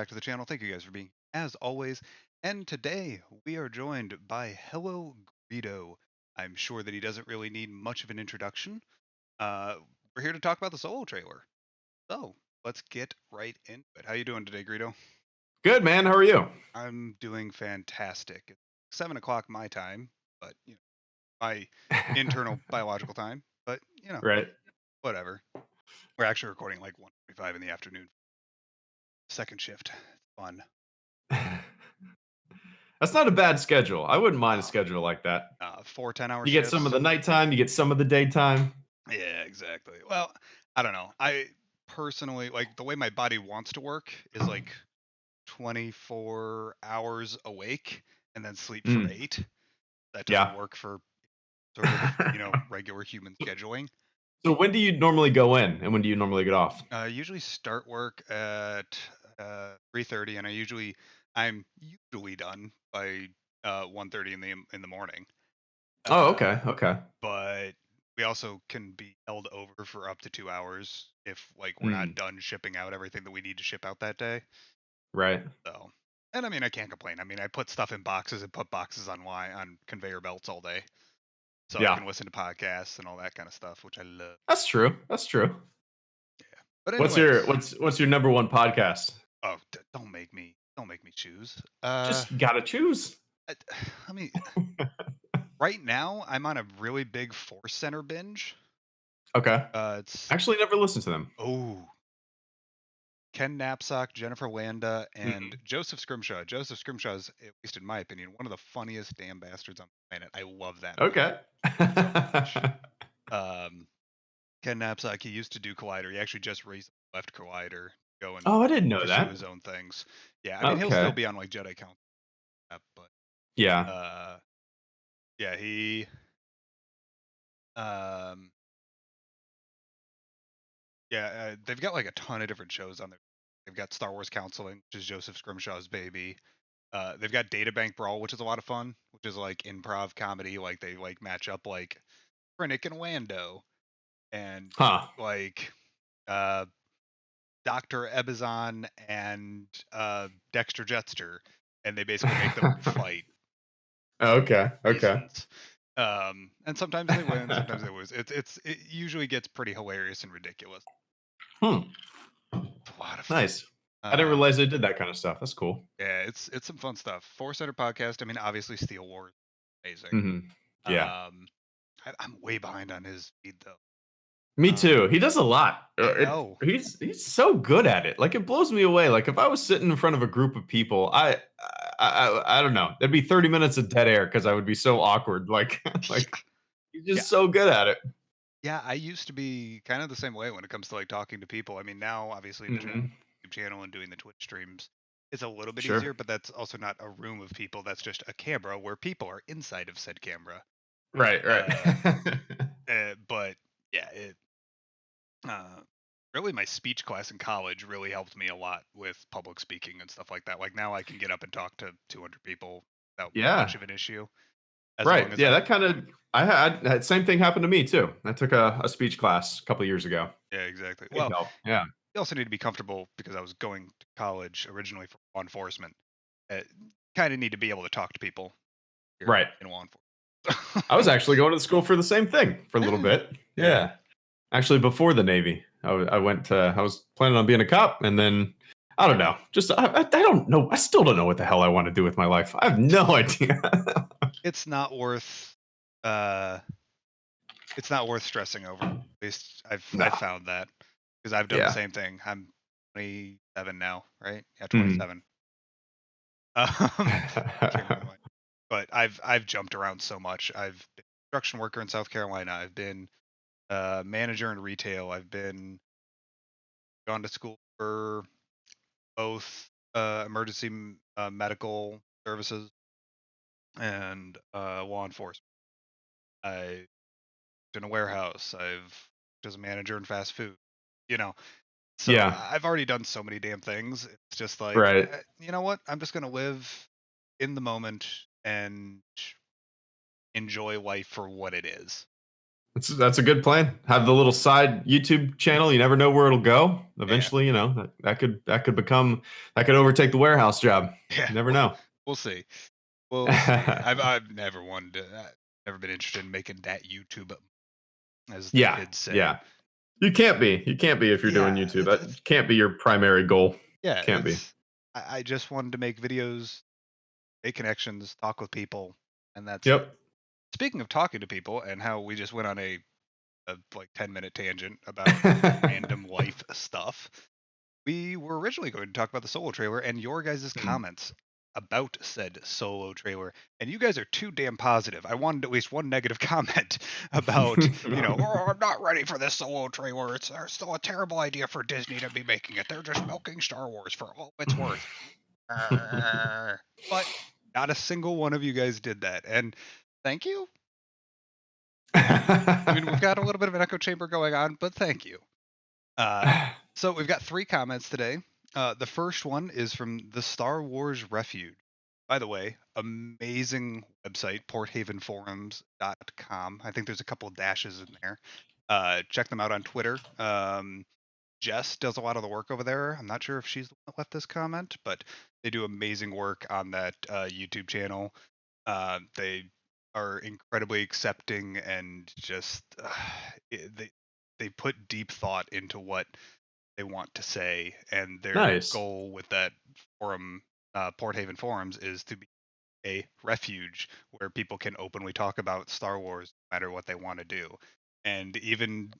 back to the channel. Thank you guys for being as always. And today we are joined by HelloGreedo. I'm sure that he doesn't really need much of an introduction. Uh, we're here to talk about the Solo trailer. So let's get right into it. How you doing today, Greedo? Good, man. How are you? I'm doing fantastic. It's 7 o'clock my time, but my internal biological time. But Right. whatever. We're actually recording like 1:45 in the afternoon. Second shift. It's fun. That's not a bad schedule. I wouldn't mind a Uh, schedule like that. 4 10-hour You get some of shifts. the nighttime, you get some of the daytime. Yeah, exactly. Well, I don't know. I personally like the way my body wants to work is like 24 hours awake and then sleep for Mm, 8. That doesn't yeah. work for sort of, regular human scheduling. So when do you normally go in and when do you normally get off? I usually start work at 3:30 and I'm usually done by 1:30 in the morning. Oh, Uh okay. Okay. but we also can be held over for up to 2 hours if like we're not Mm, done shipping out everything that we need to ship out that day. right. So, and I mean, I can't complain. I mean, I put stuff in boxes and put boxes on conveyor belts all day, so I Yeah. can listen to podcasts and all that kind of stuff, which I love. That's true. That's true. Yeah. But What's your anyways, what's your number one podcast? oh, don't make me choose. Just gotta choose. I, I mean, right now I'm on a really big Force Center binge. Okay. It's Actually never listened to them. oh Ken Knapsack, Jennifer Landa, and Mhm. Joseph Scrimshaw. Joseph Scrimshaw is, at least in my opinion, one of the funniest damn bastards on the planet. I love that man Okay. so much. Um, Ken Knapsack, he used to do Collider. He actually just recently left Collider, to go and Oh, I didn't know pursue that. his own things. Yeah, I mean he'll still Okay. be on like Jedi Council, but Yeah. uh, yeah, he um, yeah, they've got like a ton of different shows on there. They've got Star Wars Counseling, which is Joseph Scrimshaw's baby. They've got Data Bank Brawl, which is a lot of fun, which is like improv comedy. Like they like match up like Krennic and Wando and Huh. like uh, Dr. Ebazan and Dexter Jetster, and they basically make them fight Okay, okay. reasons. And sometimes they win, sometimes they lose. It usually gets pretty hilarious and ridiculous. Hmm, It's a lot of fun. nice. I didn't Um, realize they did that kinda stuff. That's cool. yeah, it's some fun stuff. Force Center podcast. I mean, obviously Steel Wars, amazing. Mhm. Yeah. Um, I'm way behind on his feed though. Me Um, too. He does a lot. I know. He's so good at it. Like, it blows me away. Like, if I was sitting in front of a group of people, I don't know. There'd be 30 minutes of dead air because I would be so awkward. Like like, he's Yeah, just so good at it. yeah. I used to be kind of the same way when it comes to like talking to people. I mean, now obviously between Mhm. the YouTube channel and doing the Twitch streams, it's a little bit Sure. easier. But that's also not a room of people. That's just a camera where people are inside of said camera. Right, right. Uh, but yeah, it uh, really my speech class in college really helped me a lot with public speaking and stuff like that. Like now I can get up and talk to 200 people without much Yeah. of an issue as Right. long as Yeah, I that kinda I had that same thing happened to me too. I took a speech class a couple years ago. yeah, exactly. It Well, helped. Yeah. you also need to be comfortable because I was going to college originally for law enforcement. Uh, kind of need to be able to talk to people here Right. in law I was enforcement. actually going to school for the same thing for a little Yeah, bit. yeah, Yeah. Actually, before the Navy, I was planning on being a cop, and then I don't know. Just I don't know. I still don't know what the hell I want to do with my life. I have no idea. it's not worth uh it's not worth stressing over. At least I've No. found that because I've done the Yeah. same thing. I'm 27 now, right? Yeah, Mhm. 27. Can't remember when, but I've jumped around so much. I've been a construction worker in South Carolina. I've been manager in retail. I've been gone to school for both medical services and law enforcement. I in a warehouse. I've worked as a manager in fast food. You know, so Yeah. I've already done so many damn things. It's just like, Right. you know what? I'm just gonna live in the moment and enjoy life for what it is. That's a good plan. Have the little side YouTube channel. You never know where it'll go. Yeah, Eventually, that could overtake the warehouse job. yeah. You never We'll, know. we'll see. We'll see. I've never wanted to. Never been interested in making that YouTube, as the Yeah, kids say. yeah. You can't be. You can't be if you're doing Yeah, YouTube. That can't be your primary goal. yeah. Can't be. I just wanted to make videos, make connections, talk with people, and that's it. Yep. Speaking of talking to people and how we just went on a like 10-minute tangent about random life stuff. We were originally going to talk about the solo trailer and your guys' Mm. comments about said solo trailer, and you guys are too damn positive. I wanted at least one negative comment about, oh, I'm not ready for this solo trailer. It's still a terrible idea for Disney to be making it. They're just milking Star Wars for all it's worth. But not a single one of you guys did that, and thank you. I mean, we've got a little bit of an echo chamber going on, but thank you. Uh, so we've got three comments today. The first one is from the Star Wars Refuge. By the way, amazing website, porthavenforums.com. I think there's a couple of dashes in there. Check them out on Twitter. Jess does a lot of the work over there. I'm not sure if she's the one that left this comment, but they do amazing work on that YouTube channel. They are incredibly accepting and just they put deep thought into what they want to say, and their Nice. goal with that forum, Port Haven Forums, is to be a refuge where people can openly talk about Star Wars no matter what they want to do. And even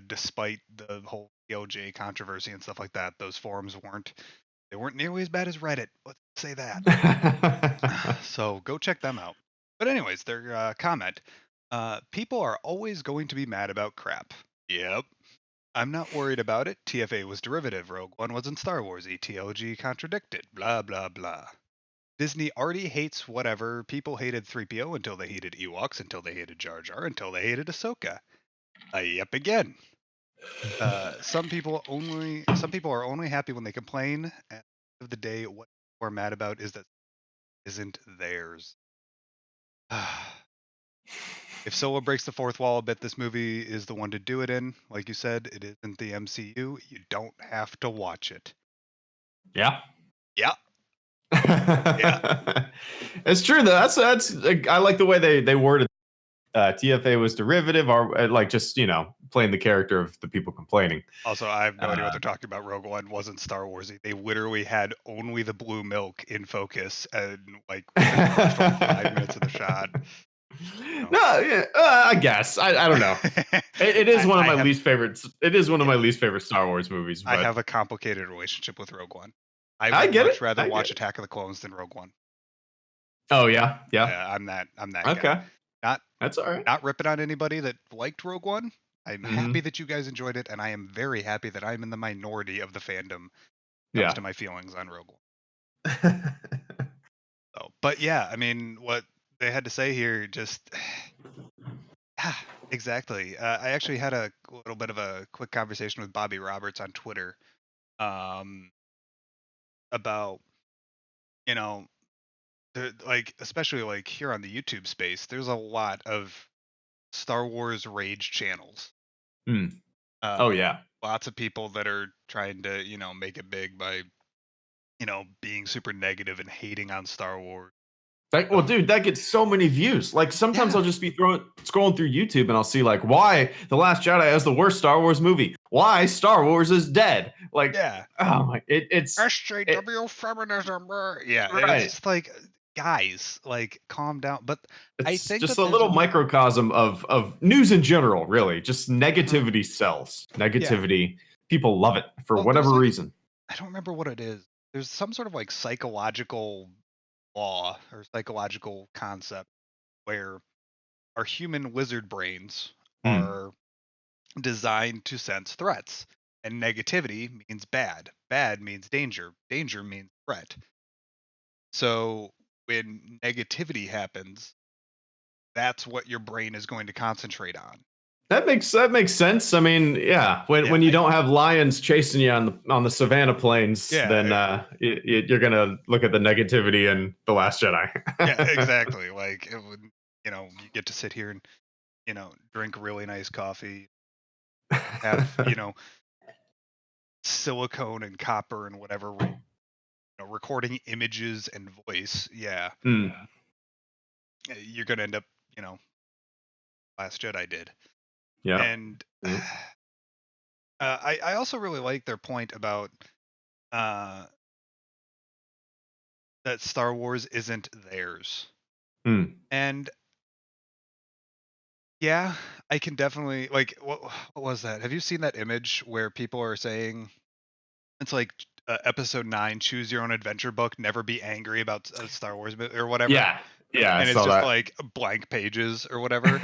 despite the whole PLJ controversy and stuff like that, those forums weren't nearly as bad as Reddit. Let's say that. So go check them out. But anyways, their comment: people are always going to be mad about crap. Yep. I'm not worried about it. TFA was derivative. Rogue One wasn't Star Wars. ETLG contradicted. Blah blah blah. Disney already hates whatever. People hated 3PO until they hated Ewoks, until they hated Jar Jar, until they hated Ahsoka. Yep again. Some people are only happy when they complain. At the end of the day, what people are mad about is that isn't theirs. If Solo breaks the fourth wall a bit, this movie is the one to do it in. Like you said, it isn't the MCU. You don't have to watch it. Yeah. Yeah, yeah. It's true though. That's I like the way they worded TFA was derivative, or like just playing the character of the people complaining. Also, I have no idea what Uh, they're talking about. Rogue One wasn't Star Warsy. They literally had only the blue milk in focus, and like within the first like 5 minutes of the shot. No. No, yeah, I guess I don't know. It is one of I my have least favorites. It is one of yeah, my least favorite Star Wars movies, I but have a complicated relationship with Rogue One. I I would get much it. rather I get watch it. Attack of the Clones than Rogue One. Oh yeah, yeah. I'm that guy. Okay, Not that's all right. not ripping on anybody that liked Rogue One. I'm happy Mm-hmm. that you guys enjoyed it, and I am very happy that I'm in the minority of the fandom comes Yeah. to my feelings on Rogue One. So, but yeah, I mean, what they had to say here just exactly. I actually had a little bit of a quick conversation with Bobby Roberts on Twitter um, about you know like especially like here on the YouTube space, there's a lot of Star Wars rage channels. Mm. Oh Uh, yeah. Lots of people that are trying to make it big by being super negative and hating on Star Wars. Well, dude, that gets so many views. Like sometimes Yeah, I'll just be scrolling through YouTube and I'll see like why The Last Jedi is the worst Star Wars movie. Why Star Wars is dead. Like, yeah. oh my, it SJW feminism. Yeah, and it's right. just like, guys, like, calm down. But I It's think just that a there's little a microcosm of news in general, really. Just uh negativity sells. yeah. Negativity. People love it for Well, there's whatever like reason. I don't remember what it is. There's some sort of like psychological law or psychological concept where our human lizard brains Hmm. are designed to sense threats. And negativity means bad. Bad means danger. Danger means threat. So when negativity happens, that's what your brain is going to concentrate on. That makes sense. I mean, yeah, Yeah, when you don't have lions chasing you on the savannah plains, then yeah, you're gonna look at the negativity in the Last yeah, Jedi. exactly. Like it would, you get to sit here and drink really nice coffee, have, silicone and copper and whatever, recording images and voice. Yeah, Mm, you're gonna end up, you know, Last Jedi did. yeah. And Yeah. I also really like their point about uh, that Star Wars isn't theirs. Mm, And yeah, I can definitely like what was that? Have you seen that image where people are saying it's like episode 9 choose your own adventure book, never be angry about a Star Wars or whatever, yeah. Yeah, I and it's saw just that. like blank pages or whatever.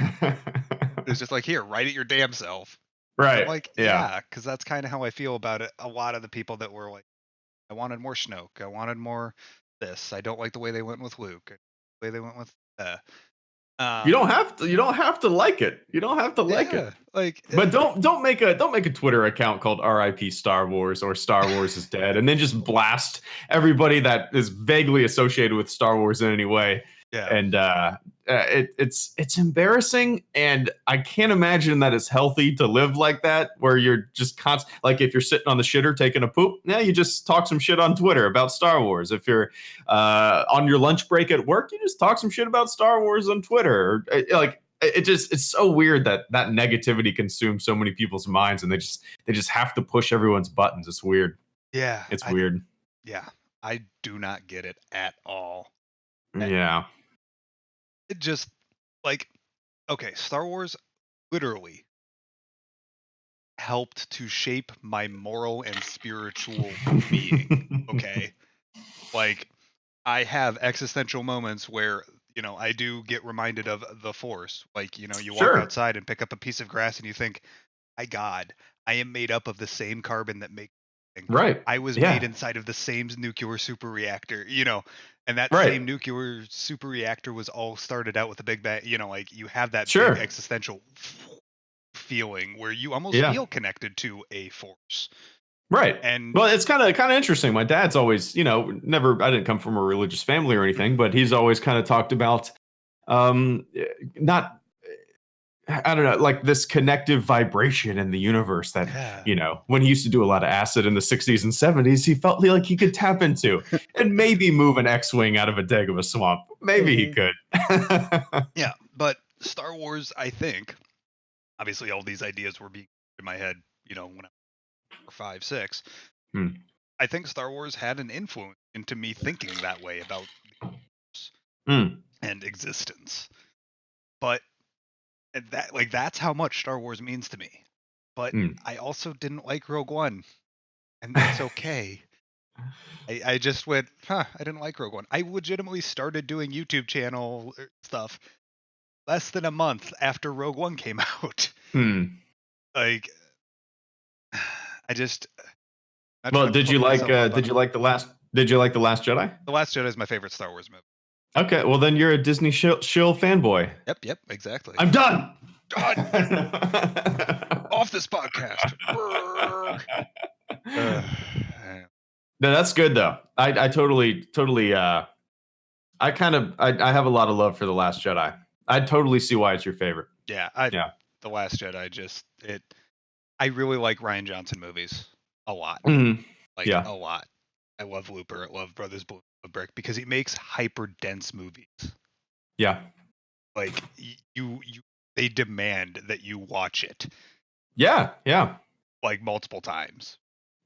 It's just like, here, write it your damn self. I'm Right. like, Yeah. yeah, because that's kind of how I feel about it. A lot of the people that were like, I wanted more Snoke, I wanted more this, I don't like the way they went with Luke, the way they went with um You don't have to like it. You don't have to like it. yeah, like But don't make a Twitter account called RIP Star Wars or Star Wars is dead and then just blast everybody that is vaguely associated with Star Wars in any way. yeah, And it's embarrassing, and I can't imagine that it's healthy to live like that, where you're just constant. Like if you're sitting on the shitter taking a poop, yeah, you just talk some shit on Twitter about Star Wars. If you're on your lunch break at work, you just talk some shit about Star Wars on Twitter. Like it's so weird that that negativity consumes so many people's minds, and they just have to push everyone's buttons. It's weird. yeah, It's I weird. yeah, I do not get it at all. Uh, Yeah. It just like, okay, Star Wars literally helped to shape my moral and spiritual being. Okay, like I have existential moments where, I do get reminded of the Force. Like, you walk Sure. outside and pick up a piece of grass and you think, my God, I am made up of the same carbon that makes me think. Right. I was made Yeah. inside of the same nuclear super reactor, and that Right. same nuclear super reactor was all started out with a big bang. Like you have that big Sure. existential feeling where you almost Yeah. feel connected to a force. Right. And Well, it's kind of interesting. My dad's always, never. I didn't come from a religious family or anything, mhm, but he's always kind of talked about, not. I don't know, like this connective vibration in the universe that, yeah. when he used to do a lot of acid in the 60s and 70s, he felt like he could tap into and maybe move an X Wing out of a Dagobah swamp. Maybe he Mhm. could. Yeah, but Star Wars, I think, obviously all these ideas were being in my head, when I was 5, 6. Hmm. I think Star Wars had an influence into me thinking that way about s- Hmm. and existence. But that's how much Star Wars means to me. But Hmm. I also didn't like Rogue One, and it's okay. I just went, huh, I didn't like Rogue One. I legitimately started doing YouTube channel stuff less than a month after Rogue One came out. Hmm. Like, I just not Well, trying to put myself up on. did you like the Last Jedi? The Last Jedi is my favorite Star Wars movie. Okay, well then you're a Disney shill fanboy. Yep, yep, exactly. I'm done. Done. Off this podcast. Brrr. Uh, No, that's good though. I totally I have a lot of love for The Last Jedi. I totally see why it's your favorite. yeah, Yeah. The Last Jedi just it. I really like Ryan Johnson movies a lot, Mhm. like Yeah. a lot. I love Looper. I love Brothers Blue Brick because he makes hyper dense movies. Yeah. Like they demand that you watch it Yeah. Yeah. like multiple times.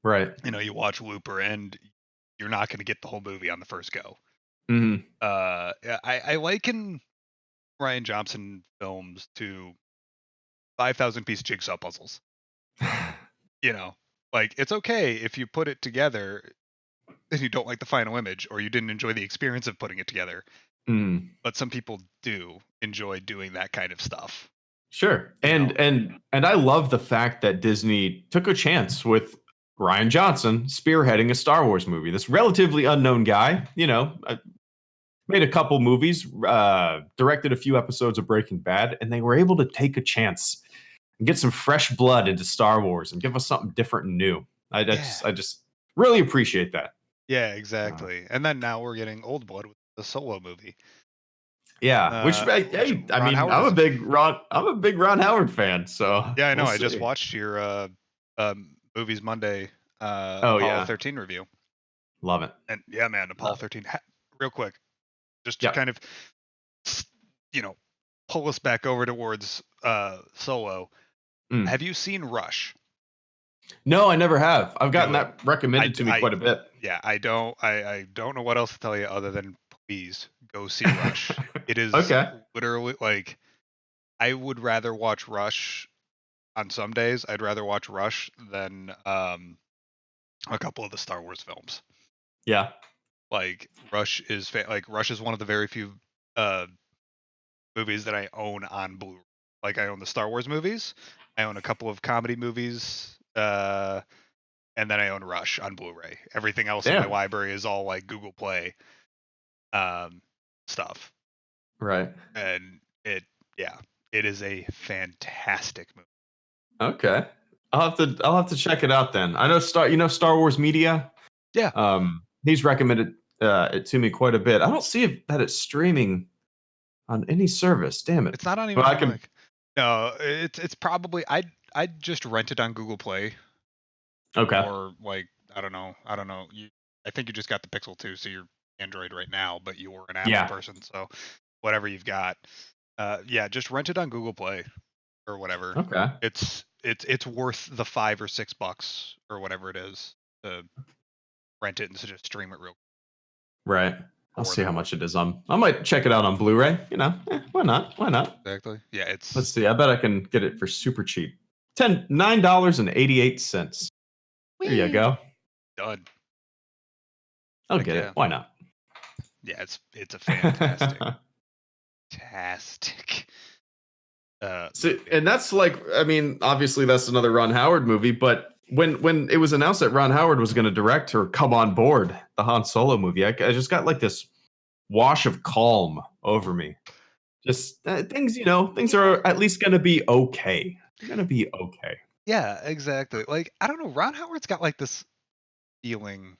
Right. You watch Looper and you're not going to get the whole movie on the first go. Mhm. Yeah, I liken Ryan Johnson films to 5,000 piece jigsaw puzzles. You know, like it's okay if you put it together and you don't like the final image or you didn't enjoy the experience of putting it together. Mhm. But some people do enjoy doing that kind of stuff. Sure. You know, And I love the fact that Disney took a chance with Ryan Johnson spearheading a Star Wars movie. This relatively unknown guy, made a couple movies, directed a few episodes of Breaking Bad, and they were able to take a chance and get some fresh blood into Star Wars and give us something different and new. yeah, I just really appreciate that. yeah, Uh, exactly. And then now we're getting Old Blood with the Solo movie. Yeah, Which hey, I Ron mean, Howard is. I'm a big Ron Howard fan, so Yeah, I know. we'll I just see. watched your Movies Monday Oh Apollo yeah, 13 review, love it. and yeah, man, Apollo Love 13. Real quick, just to Yeah. kind of you know pull us back over towards Solo. Mm. Have you seen Rush? No, I never have. I've gotten Good. that recommended to me I quite a bit. yeah, I don't know what else to tell you other than please go see Rush. It is Okay. literally like I would rather watch Rush on some days. I'd rather watch Rush than a couple of the Star Wars films. Yeah. Like Rush is one of the very few uh movies that I own on Blu. Like I own the Star Wars movies, I own a couple of comedy movies, and then I own Rush on Blu-ray. Everything else in my Damn. library is all like Google Play um, stuff, Right. and yeah, it is a fantastic movie. Okay. I'll have to check it out then. I know Star Wars Media. Yeah, He's recommended it to me quite a bit. I don't see that it's streaming on any service. Damn it. it's not on Well, even I on can. like no, it's probably I'd just rent it on Google Play Okay. or like I don't know. I think you just got the Pixel 2, so you're Android right now, but you were an Apple Yeah. person, so whatever you've got, yeah, just rent it on Google Play or whatever. Okay. It's worth the $5 or $6 or whatever it is to rent it and to just stream it real Right. I'll for see how them. much it is on. I might check it out on Blu-ray. Why not? Why not? Exactly. Yeah, Let's it's see. I bet I can get it for super cheap. $9.88. There you wee go. done. I'll Heck get it. yeah. Why not? Yeah, it's a fantastic, fantastic So, movie. and that's like, I mean, obviously that's another Ron Howard movie, but when it was announced that Ron Howard was going to direct or come on board the Han Solo movie, I just got like this wash of calm over me. Just things, things Yeah. are at least going to be okay. They're going to be okay. Yeah, exactly. Like I don't know, Ron Howard's got like this feeling,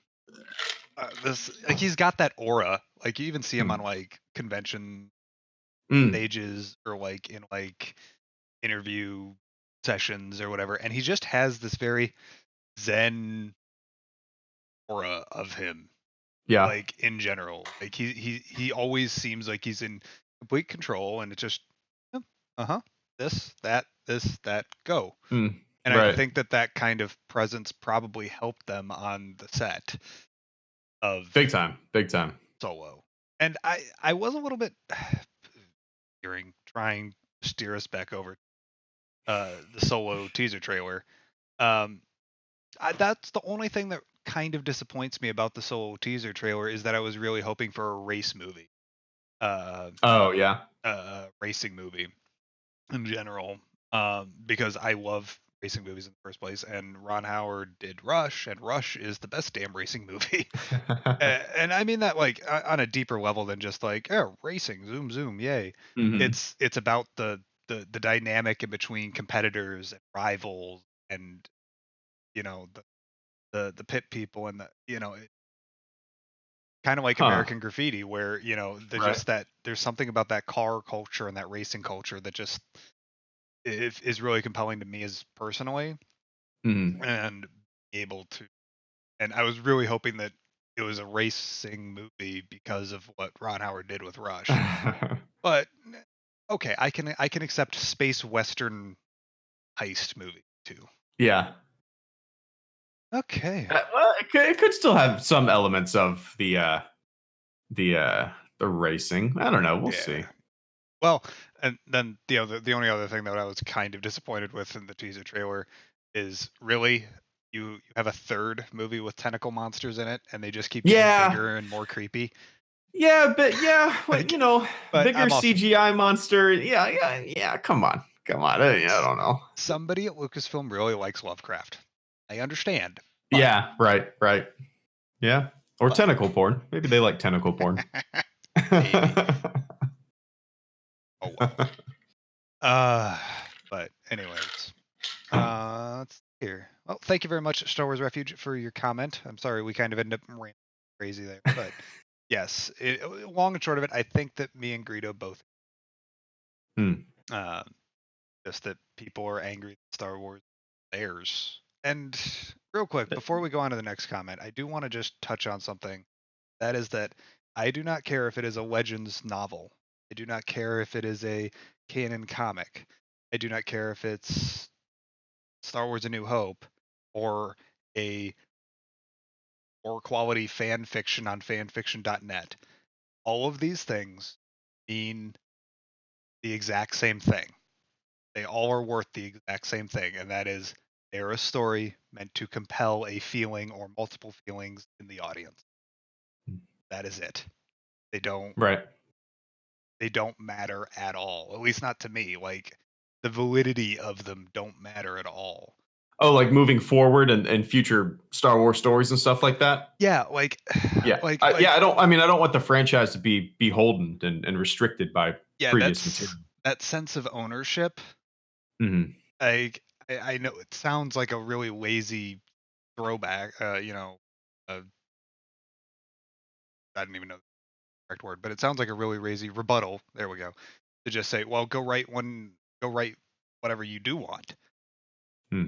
this like he's got that aura. Like you even see him on Mm. like convention Mm. stages or like in like interview sessions or whatever, and he just has this very zen aura of him. Yeah. Like in general, like he always seems like he's in complete control, and it's just uh huh, this that go. Mm. And I Right. think that that kind of presence probably helped them on the set of Big time. Big time. Solo. And I was a little bit hearing trying to steer us back over the Solo teaser trailer. Um, that's the only thing that kind of disappoints me about the Solo teaser trailer is that I was really hoping for a race movie, uh, Oh, yeah. racing movie in general, because I love racing movies in the first place, and Ron Howard did Rush, and Rush is the best damn racing movie. And I mean that like on a deeper level than just like racing, zoom zoom, yay. Hmm. It's about the dynamic in between competitors and rivals, and the pit people, and kind of like Huh. American Graffiti, where there's Right. just that there's something about that car culture and that racing culture that just is really compelling to me as personally, Hmm. and able to and I was really hoping that it was a racing movie because of what Ron Howard did with Rush. But okay, I can accept space western heist movie too. Yeah. Okay. Well, it could still have some elements of the the racing. I don't know. We'll see. Yeah. Well, and then the only other thing that I was kind of disappointed with in the teaser trailer is really you have a third movie with tentacle monsters in it, and they just keep getting Yeah. bigger and more creepy. Yeah, but yeah, what Like, but bigger I'm also CGI monster. Yeah, yeah, yeah. Come on, come on. I don't know. somebody at Lucasfilm really likes Lovecraft. I understand, but Yeah, right, right. Yeah, or but tentacle porn. Maybe they like tentacle porn. maybe. Oh well. Uh, but anyways, let's see here. Well, thank you very much, Star Wars Refuge, for your comment. I'm sorry we kind of ended up ranting crazy there, but Yes, long and short of it, I think that me and Greedo both, Hmm. uh, just that people are angry at Star Wars theirs. And real quick, before we go on to the next comment, I do want to just touch on something. That is that I do not care if it is a Legends novel. I do not care if it is a canon comic. I do not care if it's Star Wars: A New Hope or a or quality fan fiction on fanfiction.net. All of these things mean the exact same thing. They all are worth the exact same thing, and that is they're a story meant to compel a feeling or multiple feelings in the audience. That is it. They don't Right. they don't matter at all. At least not to me. Like the validity of them don't matter at all. Oh, like moving forward and future Star Wars stories and stuff like that? Yeah, like Yeah. like Yeah, I don't want the franchise to be beholden and restricted by yeah, previous material. that sense of ownership. Mhm. Like I know it sounds like a really lazy throwback, uh, I don't even know the correct word, but it sounds like a really lazy rebuttal. There we go. To just say, well, go write whatever you do want. Hmm.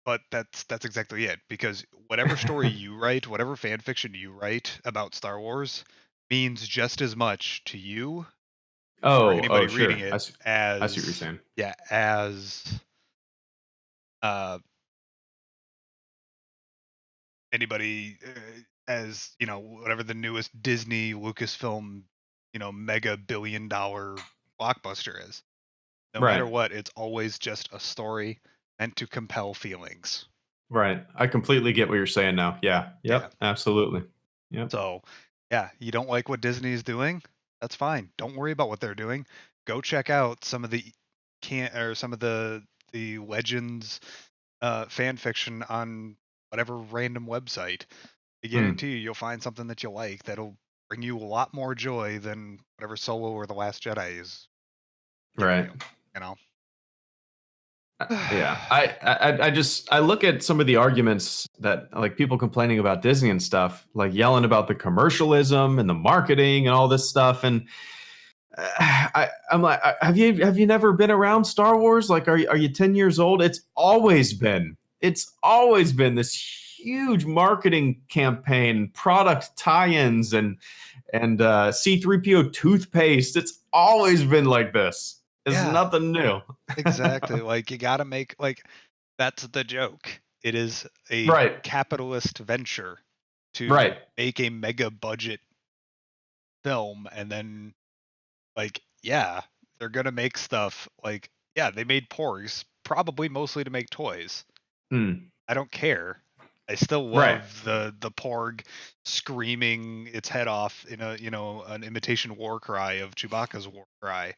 But that's exactly it. Because whatever story you write, whatever fan fiction you write about Star Wars means just as much to you or Oh, anybody reading sure. it I see what you're as saying. yeah, as uh anybody as whatever the newest Disney Lucasfilm mega billion dollar blockbuster is. No matter Right. what, it's always just a story meant to compel feelings. Right. I completely get what you're saying now. Yeah. Yeah. Yep. Absolutely. Yep. So, yeah, you don't like what Disney is doing? That's fine. Don't worry about what they're doing. Go check out some of the can or some of the Legends fan fiction on whatever random website. I Hmm. guarantee you'll find something that you like that'll bring you a lot more joy than whatever Solo or The Last Jedi is giving Right. you, you know? Yeah. I just I look at some of the arguments that like people complaining about Disney and stuff, like yelling about the commercialism and the marketing and all this stuff, and I'm like, have you never been around Star Wars? Like, are you 10 years old? It's always been this huge marketing campaign, product tie-ins, and C3PO toothpaste. It's always been like this. It's Yeah, nothing new. exactly. Like you got to make like that's the joke. It is a Right, capitalist venture to right. make a mega budget film and then like yeah, they're going to make stuff like yeah, they made porgs probably mostly to make toys. Hmm. I don't care. I still Right, love the porg screaming its head off in a an imitation war cry of Chewbacca's war cry.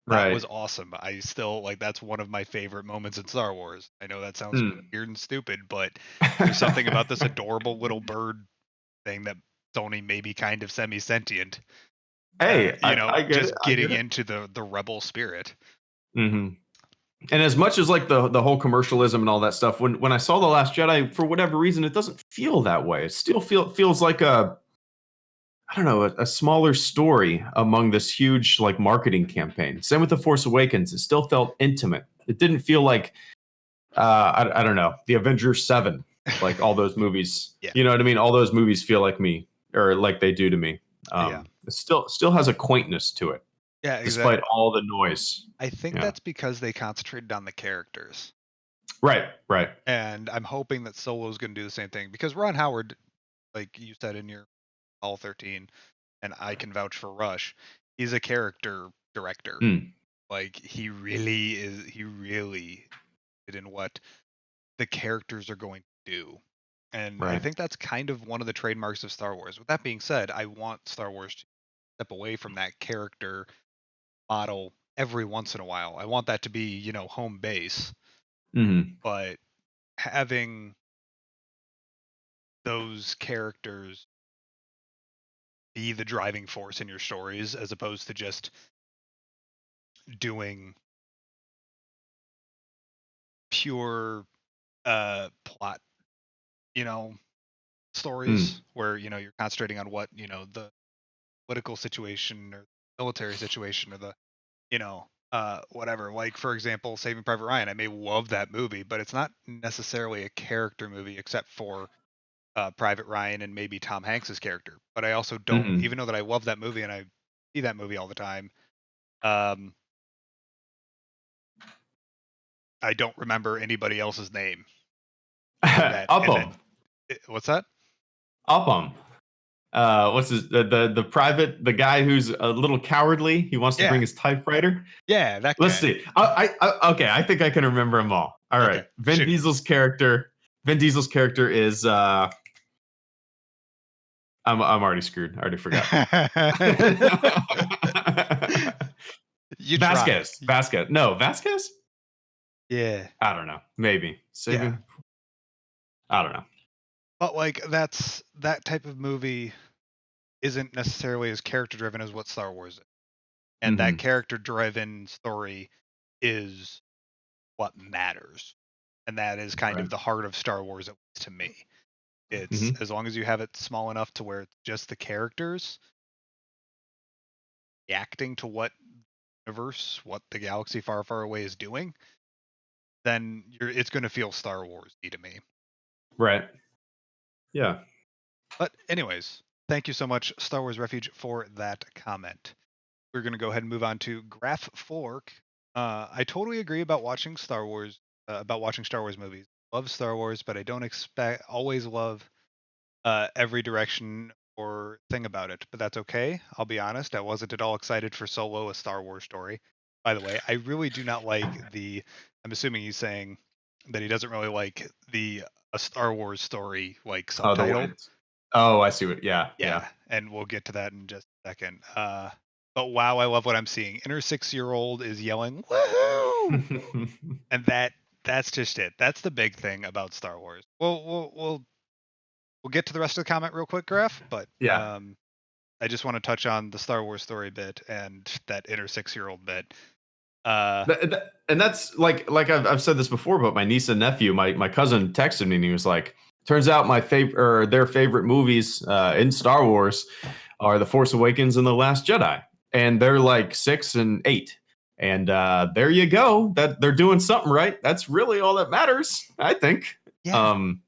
That was right. awesome. I still like that's one of my favorite moments in Star Wars. I know that sounds Hmm. weird and stupid, but there's something about this adorable little bird thing that's only maybe kind of semi-sentient. Hey, I get it. Just I getting get it. into the rebel spirit. Hmm. And as much as like the whole commercialism and all that stuff, when I saw the Last Jedi, for whatever reason, it doesn't feel that way. It still feels like a I don't know a smaller story among this huge like marketing campaign. Same with the Force Awakens. It still felt intimate. It didn't feel like I don't know the Avengers 7, like all those movies. Yeah. You know what I mean? All those movies feel like me or like they do to me. Yeah. It still has a quaintness to it, Yeah, despite exactly. all the noise. I think Yeah. that's because they concentrated on the characters. Right. Right. And I'm hoping that Solo's going to do the same thing because Ron Howard, like you said in your All 13, and I can vouch for Rush, he's a character director. Mm, Like he really did in what the characters are going to do. And I right. think that's kind of one of the trademarks of Star Wars. With that being said, I want Star Wars to step away from that character model every once in a while. I want that to be, home base, Mhm. but having those characters be the driving force in your stories as opposed to just doing pure plot, you know, Mm. stories where you're concentrating on what the political situation or military situation or the whatever. Like for example, Saving Private Ryan. I may love that movie, but it's not necessarily a character movie except for Private Ryan and maybe Tom Hanks's character. But I also don't, Hmm. even though that I love that movie and I see that movie all the time. Um, I don't remember anybody else's name in that. In that, Upham. what's that? Upham. What's his the private, the guy who's a little cowardly? He wants to bring Yeah, his typewriter. yeah, that Let's guy. see. Okay, I think I can remember them all. All right. Okay, shoot. Vin Diesel's character is I'm already screwed. I already forgot. You tried. Vasquez. Vasquez. No, Vasquez? Yeah, I don't know. Maybe. yeah. Saving. I don't know. But like that type of movie isn't necessarily as character driven as what Star Wars is. And that Hmm. character driven story is what matters. And that is kind of Right. the heart of Star Wars, at least to me. It's Hmm. as long as you have it small enough to where it's just the characters reacting to what universe, what the galaxy far, far away is doing, then it's going to feel Star Wars-y to me. Right. Yeah. But anyways, thank you so much, Star Wars Refuge, for that comment. We're going to go ahead and move on to Graph Fork. I totally agree about watching Star Wars movies. Love Star Wars, but I don't expect always love every direction or thing about it. But that's okay. I'll be honest. I wasn't at all excited for Solo, a Star Wars story. By the way, I really do not like the. I'm assuming he's saying that he doesn't really like the a Star Wars story like Oh, the subtitle. wins. Oh, I see what. Yeah. Yeah. Yeah, and we'll get to that in just a second. But wow, I love what I'm seeing. Inner 6-year-old is yelling "Woohoo!" and that's just it. That's the big thing about Star Wars. We'll get to the rest of the comment real quick, Graph. But Yeah. I just want to touch on the Star Wars story bit and that inner 6-year-old bit. Uh, And that's like I've said this before, but my niece and nephew, my cousin texted me and he was like, "Turns out my favorite or their favorite movies in Star Wars are The Force Awakens and The Last Jedi," and they're like 6 and 8. And there you go. That they're doing something right. That's really all that matters, I think. yeah, Um,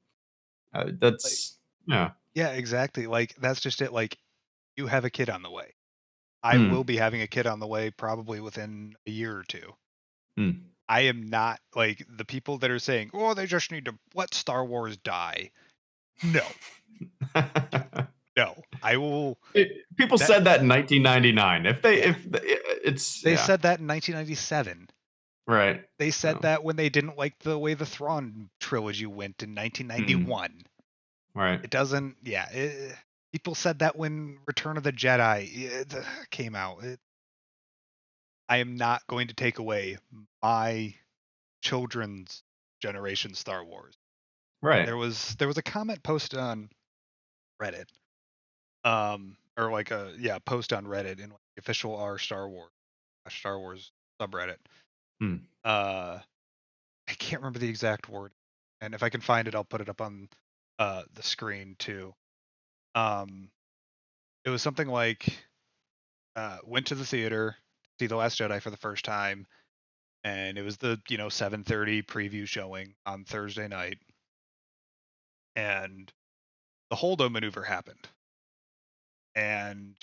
like that's yeah. yeah, exactly. Like that's just it. Like you have a kid on the way. I will Mm, be having a kid on the way probably within a year or two. mm. I am not like the people that are saying, "Oh, they just need to let Star Wars die." No, no. I will. People That said that in 1999. yeah. If it's They yeah, said that in 1997. right. They said So, that when they didn't like the way the Thrawn trilogy went in mm, 1991. right. It doesn't. Yeah. People said that when Return of the Jedi came out. I am not going to take away my children's generation Star Wars. Right. There was a comment posted on Reddit, or like a post on Reddit in like the official Star Wars subreddit. Mm. Uh, I can't remember the exact word, and if I can find it, I'll put it up on the screen too. Um, it was something like went to the theater to see The Last Jedi for the first time, and it was the 7:30 preview showing on Thursday night, and the Holdo maneuver happened, and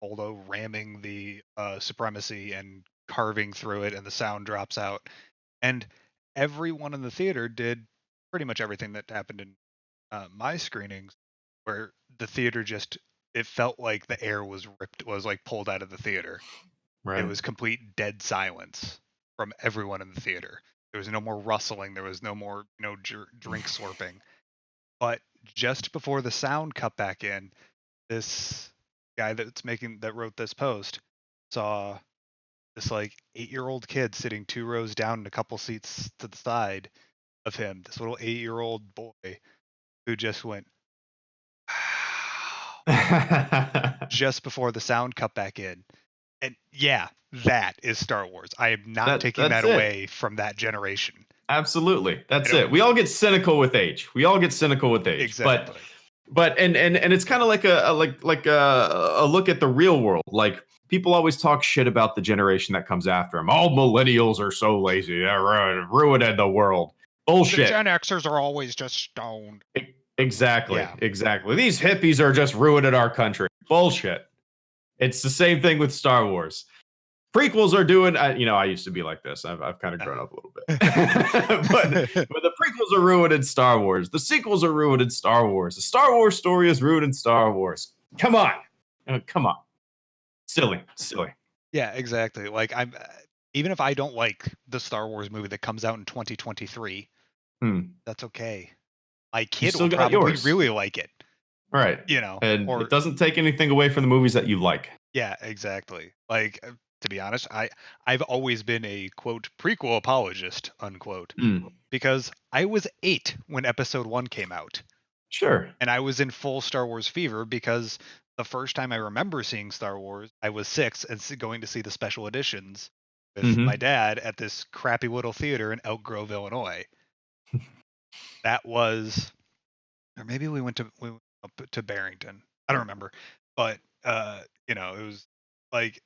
Holdo ramming the supremacy and carving through it, and the sound drops out, and everyone in the theater did pretty much everything that happened in my screenings, where the theater just it felt like the air was like pulled out of the theater. It Right. was complete dead silence from everyone in the theater. There was no more rustling. There was no more drink slurping. But just before the sound cut back in, this guy that wrote this post saw this like 8-year-old kid sitting 2 rows down and a couple seats to the side of him. This little 8-year-old boy who just went just before the sound cut back in. And yeah, that is Star Wars. I am not taking That's that it. away from that generation. Absolutely. I That's don't it. We all get cynical with age. We all get cynical with age. But exactly. But and it's kind of like a look at the real world. Like people always talk shit about the generation that comes after them. All millennials are so lazy. They're ruining the world. The Bullshit. Gen Xers are always just stoned. Exactly. Yeah. Exactly. These hippies are just ruining our country. Bullshit. It's the same thing with Star Wars. Prequels are doing, I used to be like this. I've kind of grown up a little bit. But the prequels are ruined in Star Wars. The sequels are ruined in Star Wars. The Star Wars story is ruined in Star Wars. Come on. Come on. Silly. Silly. Yeah, exactly. Like even if I don't like the Star Wars movie that comes out in 2023, Hmm. that's okay. My You kid will still got probably yours. really like it, Right. And it or doesn't take anything away from the movies that you like. yeah, exactly. Like to be honest, I've always been a quote prequel apologist unquote Hmm. because I was 8 when episode 1 came out Sure. and I was in full Star Wars fever because the first time I remember seeing Star Wars, I was 6 and going to see the special editions with my Hmm. dad at this crappy little theater in Elk Grove, Illinois. That was, or maybe we went up to Barrington. I don't remember, but it was like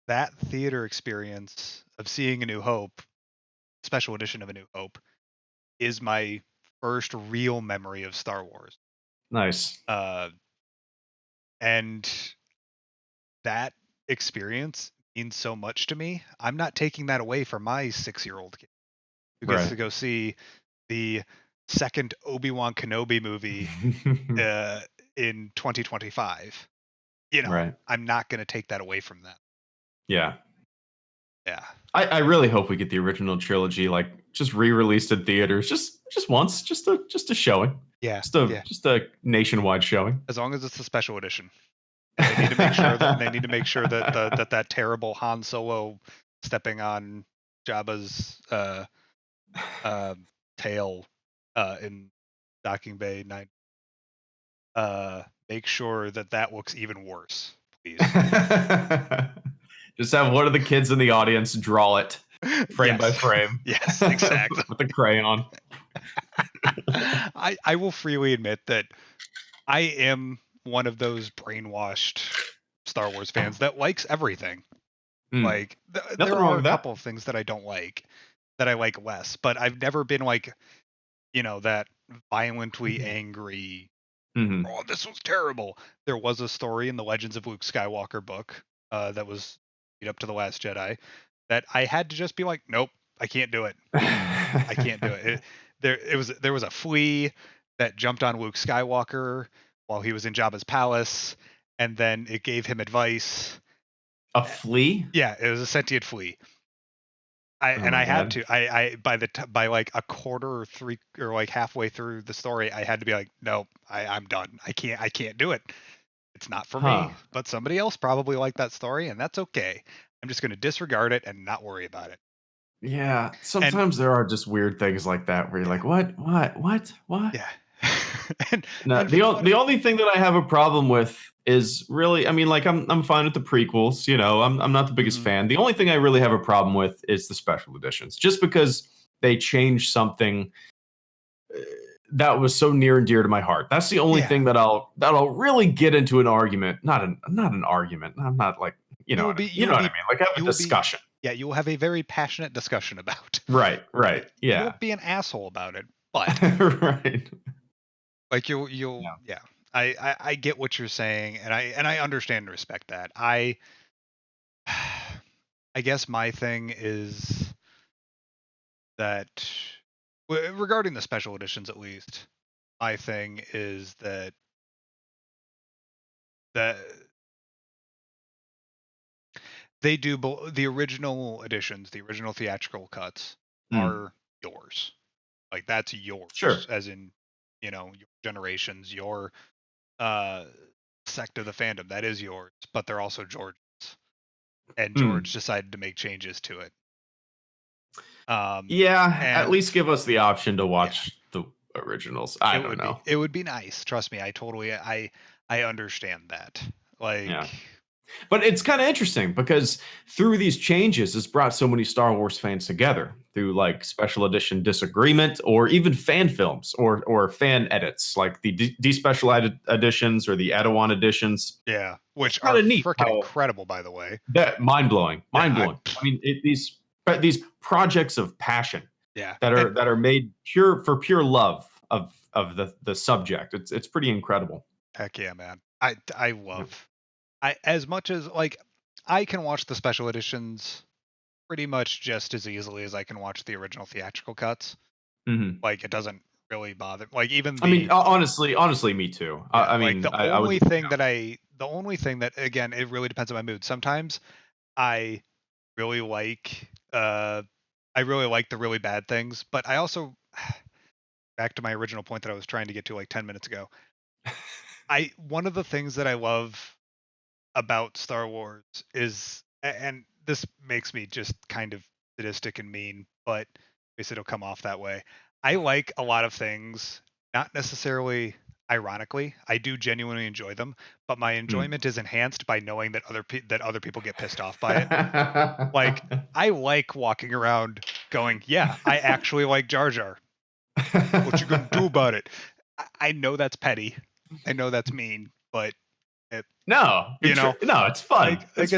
that theater experience of seeing A New Hope, special edition of A New Hope, is my first real memory of Star Wars. Nice. Uh, and that experience means so much to me. I'm not taking that away from my 6-year-old kid who gets Right. to go see the second Obi-Wan Kenobi movie uh, in 2025. Right. I'm not going to take that away from them. Yeah. Yeah. I really hope we get the original trilogy like just re-released in theaters just once, just a showing. Yeah. Yeah. Just a nationwide showing. As long as it's the special edition. They need to make sure that that terrible Han Solo stepping on Jabba's uh, tail in Docking Bay 9 make sure that that looks even worse, please. Just have one of the kids in the audience draw it frame by Yes. frame Yes, exactly. with a crayon. I will freely admit that I am one of those brainwashed Star Wars fans that likes everything. Mm, Like nothing there wrong are a with that. couple of things that I don't like that I like less, but I've never been like, that violently angry, Mhm. "Oh, this was terrible." There was a story in the Legends of Luke Skywalker book that was lead up to the Last Jedi that I had to just be like, "Nope, I can't do it. I can't do it." There was a flea that jumped on Luke Skywalker while he was in Jabba's palace, and then it gave him advice. A flea? Yeah, it was a sentient flea. Oh I my had god. to by like a quarter or three or like halfway through the story, I had to be like, "No, I'm done. I can't do it. It's not for Huh. me." But somebody else probably liked that story, and that's okay. I'm just going to disregard it and not worry about it. Yeah, And sometimes there are just weird things like that where you're yeah, like, "What? What? What? What?" yeah, and No, and from what the only thing that I have a problem with is really, I mean, like I'm fine with the prequels, I'm not the biggest mhm, fan. The only thing I really have a problem with is the special editions, just because they changed something that was so near and dear to my heart. That's the only yeah, thing that I'll really get into an argument, not an argument. I'm not like, you you know will what I be mean? Like have a you will be discussion. yeah, you will have a very passionate discussion about. Right, right. You Yeah. won't be an asshole about it, but Right. like you'll Yeah. yeah. I get what you're saying, and I understand and respect that. I guess my thing is that regarding the special editions, at least, my thing is that they do the original editions, the original theatrical cuts Mm, are yours. Like that's yours, sure. as in, your generations, your uh sect of the fandom, that is yours, but they're also George's. And Mm. George decided to make changes to it. Um Yeah, at and least give us the option to yeah, watch the originals. I don't know. it would be nice. Trust me, I understand that. Like Yeah. But it's kind of interesting because through these changes, it's brought so many Star Wars fans together through like special edition disagreement or even fan films or fan edits like the despecial editions or the Adawan editions. Yeah, It's which kind are of neat freaking how incredible, by the way. that mind blowing, Yeah, mind blowing. I mean, these projects of passion yeah, and that are made pure for pure love of the subject. It's pretty incredible. heck yeah, man. I Yeah. love I as much as like I can watch the special editions pretty much just as easily as I can watch the original theatrical cuts. Mhm. Like it doesn't really bother. Like even I mean, the honestly, me too. yeah, I like mean, I would. the only thing that again, it really depends on my mood. Sometimes I really like I really like the really bad things, but I also back to my original point that I was trying to get to like 10 minutes ago. I one of the things that I love about Star Wars is and this makes me just kind of sadistic and mean, but I guess it'll come off that way. I like a lot of things, not necessarily ironically. I do genuinely enjoy them, but my Mm. enjoyment is enhanced by knowing that that other people get pissed off by it. Like I like walking around going, "Yeah, I actually like Jar Jar. What you gonna do about it?" I know that's petty. I know that's mean, but it, No, you know, no, it's fun. like It's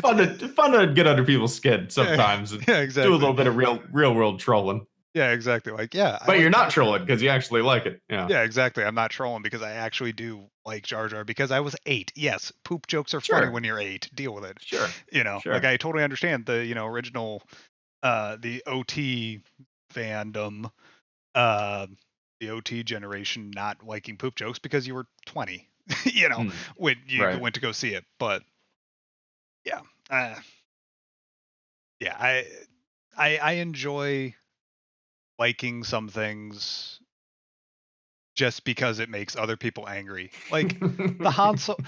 fun to get under people's skin yeah, sometimes and yeah, do a exactly. little bit of real world trolling. Yeah, exactly. Like, yeah, I But you're like not Jar Jar. trolling because you actually like it. Yeah. Yeah, exactly. I'm not trolling because I actually do like Jar Jar because I was 8. Yes, poop jokes are funny Sure. when you're 8. Deal with it. Sure. Like Sure. I totally understand the, original the OT fandom, uh the OT generation not liking poop jokes because you were 20, Mm. when you Right. went to go see it. But yeah. Uh yeah, I enjoy liking some things just because it makes other people angry. Like the Han so-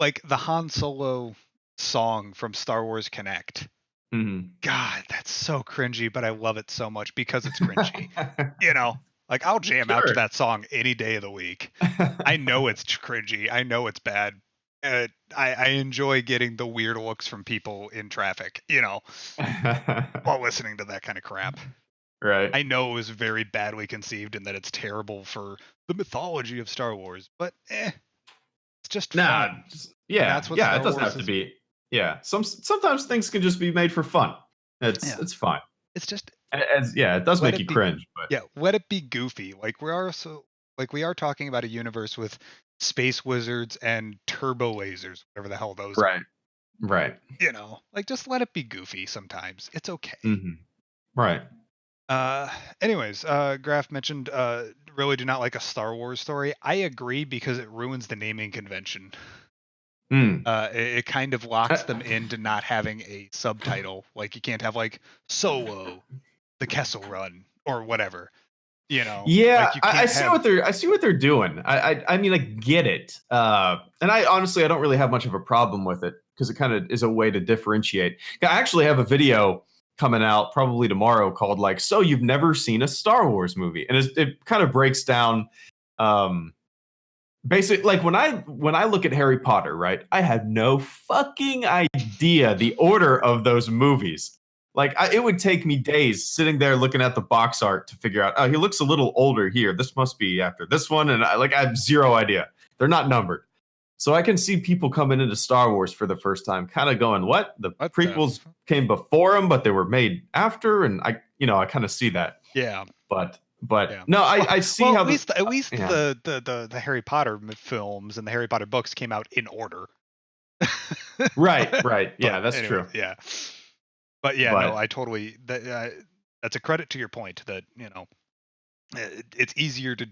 like the Han Solo song from Star Wars Connect. Mhm. God, that's so cringy, but I love it so much because it's cringy. Like I'll jam out to Sure. that song any day of the week. I know it's cringy. I know it's bad. I enjoy getting the weird looks from people in traffic, while listening to that kind of crap. Right. I know it was very badly conceived and that it's terrible for the mythology of Star Wars, but it's just Nah, fun. And yeah, that's what yeah, it Star doesn't Wars have to is. be. Yeah, sometimes things can just be made for fun. Yeah. It's fine. It's just As yeah, it does let make it you be cringe, but yeah, let it be goofy. Like we are talking about a universe with space wizards and turbo lasers, whatever the hell those right, right, are. Like just let it be goofy sometimes. It's okay. hmm right. Uh anyways, Graf mentioned really do not like a Star Wars story. I agree because it ruins the naming convention. Mm. It kind of locks them into not having a subtitle. Like you can't have like Solo, the Kessel Run, or whatever. Yeah, Like you can't have. I see what they're doing. I mean, I get it. And I honestly I don't really have much of a problem with it because it kind of is a way to differentiate. I actually have a video coming out probably tomorrow called like "So You've Never Seen a Star Wars Movie," and it kind of breaks down um basic like when I look at Harry Potter, right? I had no fucking idea the order of those movies. Like it would take me days sitting there looking at the box art to figure out. Oh, he looks a little older here. This must be after this one, and I have zero idea. They're not numbered, so I can see people coming into Star Wars for the first time, kind of going, "What? The What the? prequels came before them, but they were made after." And I kind of see that, Yeah, but yeah. no, Well, I see well, how at the least at least yeah. the Harry Potter films and the Harry Potter books came out in order. Right, right. But Yeah, that's anyway, true. yeah. But yeah, no, But I totally that's a credit to your point that it's easier to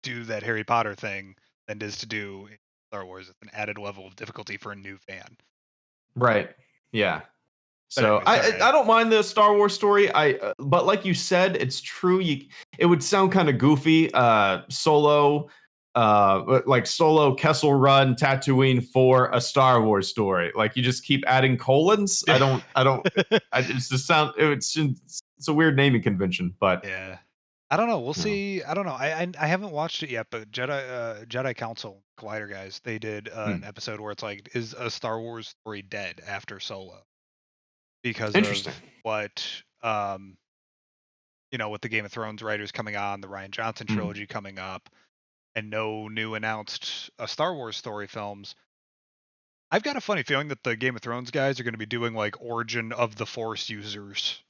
do that Harry Potter thing than it is to do in Star Wars. It's an added level of difficulty for a new fan. right. Yeah. But So anyway, sorry. I don't mind the Star Wars story. But like you said, it's true. It would sound kind of goofy. Like Solo Kessel Run Tatooine for a Star Wars story. Like you just keep adding colons. I don't. I it's just sound. It's a weird naming convention, but Yeah. I don't know. We'll No. see. I don't know. I haven't watched it yet, but Jedi Council Collider guys, they did an Hmm. episode where it's like, is a Star Wars story dead after Solo because of Interesting. what with the Game of Thrones writers coming on, the Ryan Johnson Hmm. trilogy coming up, and no new announced Star Wars story films. I've got a funny feeling that the Game of Thrones guys are going to be doing like Origin of the Force users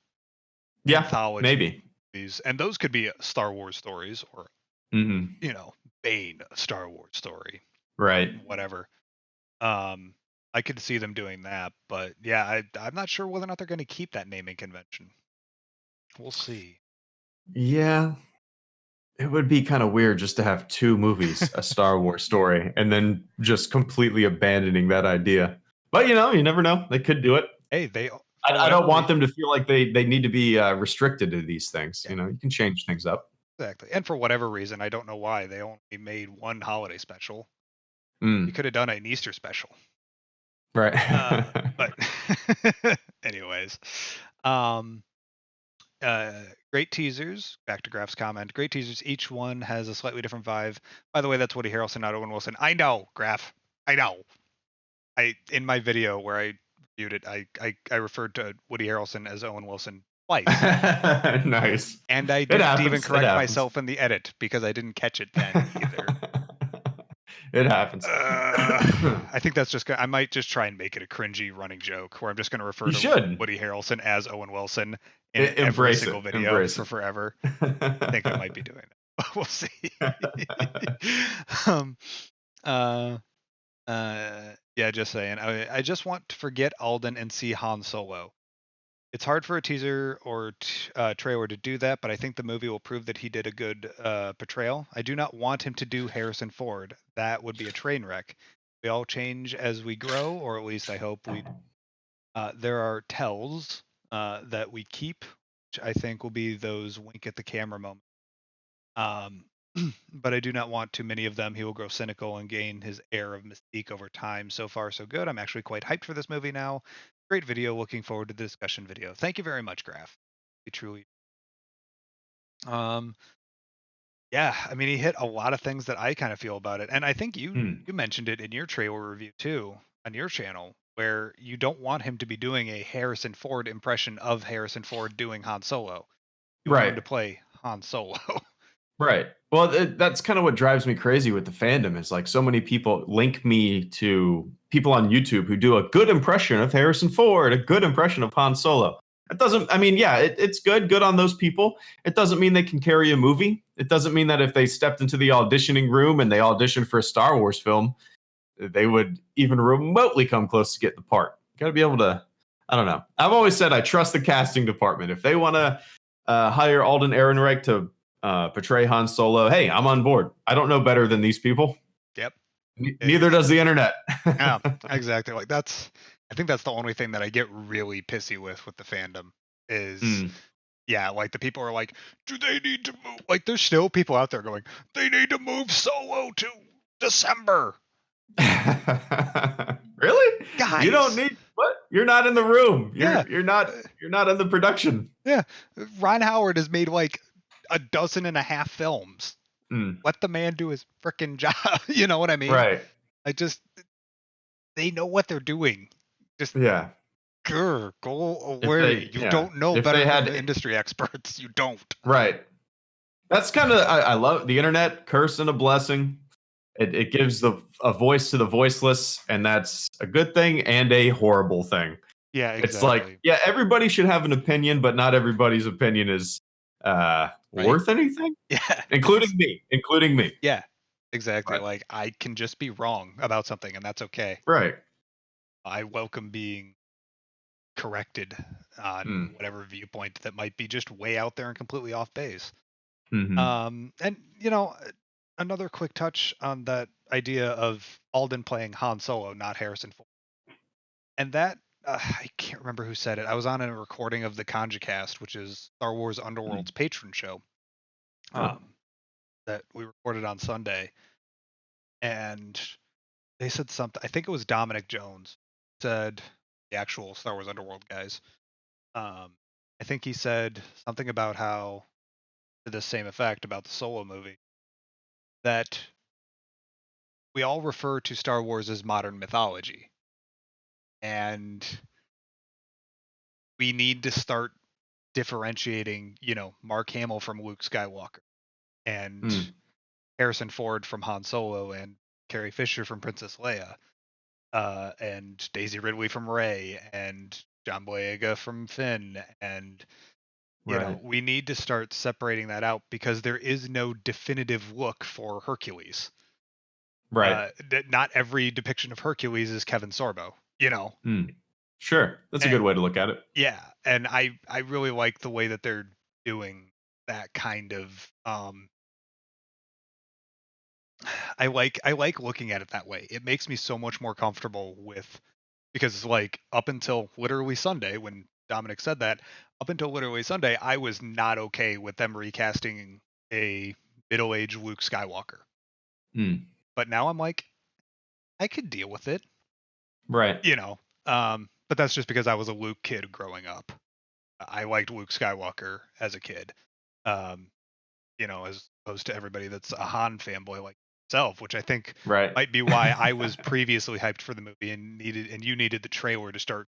Yeah, anthology maybe. movies, and those could be Star Wars stories or Hmm. you know Bane Star Wars story, Right. whatever. Um, I could see them doing that, but yeah, I'm not sure whether or not they're going to keep that naming convention. We'll see. Yeah, it would be kind of weird just to have two movies, a Star Wars story, and then just completely abandoning that idea. But you never know. They could do it. Hey, they for I whatever don't want reason. them to feel like they need to be restricted to these things. Yeah, You can change things up. exactly. And for whatever reason, I don't know why they only made one holiday special. You Mm, could have done an Easter special. right. But anyways, um, great teasers. Back to Graf's comment. Great teasers. Each one has a slightly different vibe. By the way, that's Woody Harrelson, not Owen Wilson. I know, Graf. I know. I in my video where I reviewed it, I referred to Woody Harrelson as Owen Wilson twice, Nice. and I It didn't even happens. It correct happens. myself in the edit because I didn't catch it then either. It happens. I think that's just I might just try and make it a cringy running joke where I'm just going to refer You to should Woody Harrelson as Owen Wilson in every embrace single it. video Embrace for it. forever. I think I might be doing that. We'll see. um, uh, yeah, just saying. I just want to forget Alden and see Han Solo. It's hard for a teaser or trailer to do that, but I think the movie will prove that he did a good portrayal. I do not want him to do Harrison Ford. That would be a train wreck. We all change as we grow, or at least I hope we. There are tells that we keep, which I think will be those wink at the camera moments. Um, but I do not want too many of them. He will grow cynical and gain his air of mystique over time. So far, so good. I'm actually quite hyped for this movie now. Great video. Looking forward to the discussion video. Thank you very much, Graf. You truly. Um, yeah, I mean, he hit a lot of things that I kind of feel about it, and I think you Hmm. you mentioned it in your trailer review too on your channel, where you don't want him to be doing a Harrison Ford impression of Harrison Ford doing Han Solo. You want him Right. to play Han Solo. Right. Well, that's kind of what drives me crazy with the fandom is like so many people link me to people on YouTube who do a good impression of Harrison Ford, a good impression of Han Solo. It doesn't, I mean, yeah, it's good on those people. It doesn't mean they can carry a movie. It doesn't mean that if they stepped into the auditioning room and they auditioned for a Star Wars film, they would even remotely come close to get the part. You got to be able to, I don't know. I've always said I trust the casting department. If they want to hire Alden Ehrenreich to portray Han Solo, hey, I'm on board. I don't know better than these people. Yep. Neither Ex- does the internet. Yeah, exactly. Like I think that's the only thing that I get really pissy with the fandom is Mm. yeah, like the people are like, do they need to move? Like there's still people out there going, they need to move Solo to December. Really? You don't Guys. need what? You're not in the room. Yeah. You're not uh, you're not in the production. yeah. Ron Howard has made like a dozen and a half films. Mm. Let the man do his freaking job. You know what I mean? Right. I just they know what they're doing. Just Yeah. grr, go away. You don't know If they better than had the industry experts. You don't. right. That's kind of I love the internet, curse and a blessing. It gives a voice to the voiceless, and that's a good thing and a horrible thing. Yeah, It's like, exactly. yeah, everybody should have an opinion, but not everybody's opinion is Right? worth anything, Yeah. including me, including me. Yeah. Exactly. But Like I can just be wrong about something and that's okay. right. I welcome being corrected on Mm. whatever viewpoint that might be just way out there and completely off base. Hmm. And another quick touch on that idea of Alden playing Han Solo, not Harrison Ford. And that I can't remember who said it. I was on a recording of the ConjuCast, which is Star Wars Underworld's Mm. patron show, Oh. um, that we recorded on Sunday, and they said something. I think it was Dominic Jones said the actual Star Wars Underworld guys. I think he said something about how to the same effect about the Solo movie, that we all refer to Star Wars as modern mythology, and we need to start differentiating, Mark Hamill from Luke Skywalker, and Mm, Harrison Ford from Han Solo, and Carrie Fisher from Princess Leia, and Daisy Ridley from Rey, and John Boyega from Finn, and right. we need to start separating that out because there is no definitive look for Hercules. Right. Not every depiction of Hercules is Kevin Sorbo, Mm. Sure. That's a good and way to look at it. yeah, and I really like the way that they're doing that kind of I like looking at it that way. It makes me so much more comfortable with, because like up until literally Sunday when Dominic said that, up until literally Sunday, I was not okay with them recasting a middle-aged Luke Skywalker. Mm. But now I'm like, I could deal with it, Right. you know. But that's just because I was a Luke kid growing up. I liked Luke Skywalker as a kid. Um, as opposed to everybody that's a Han fanboy like myself, which I think Right. might be why I was previously hyped for the movie and you needed the trailer to start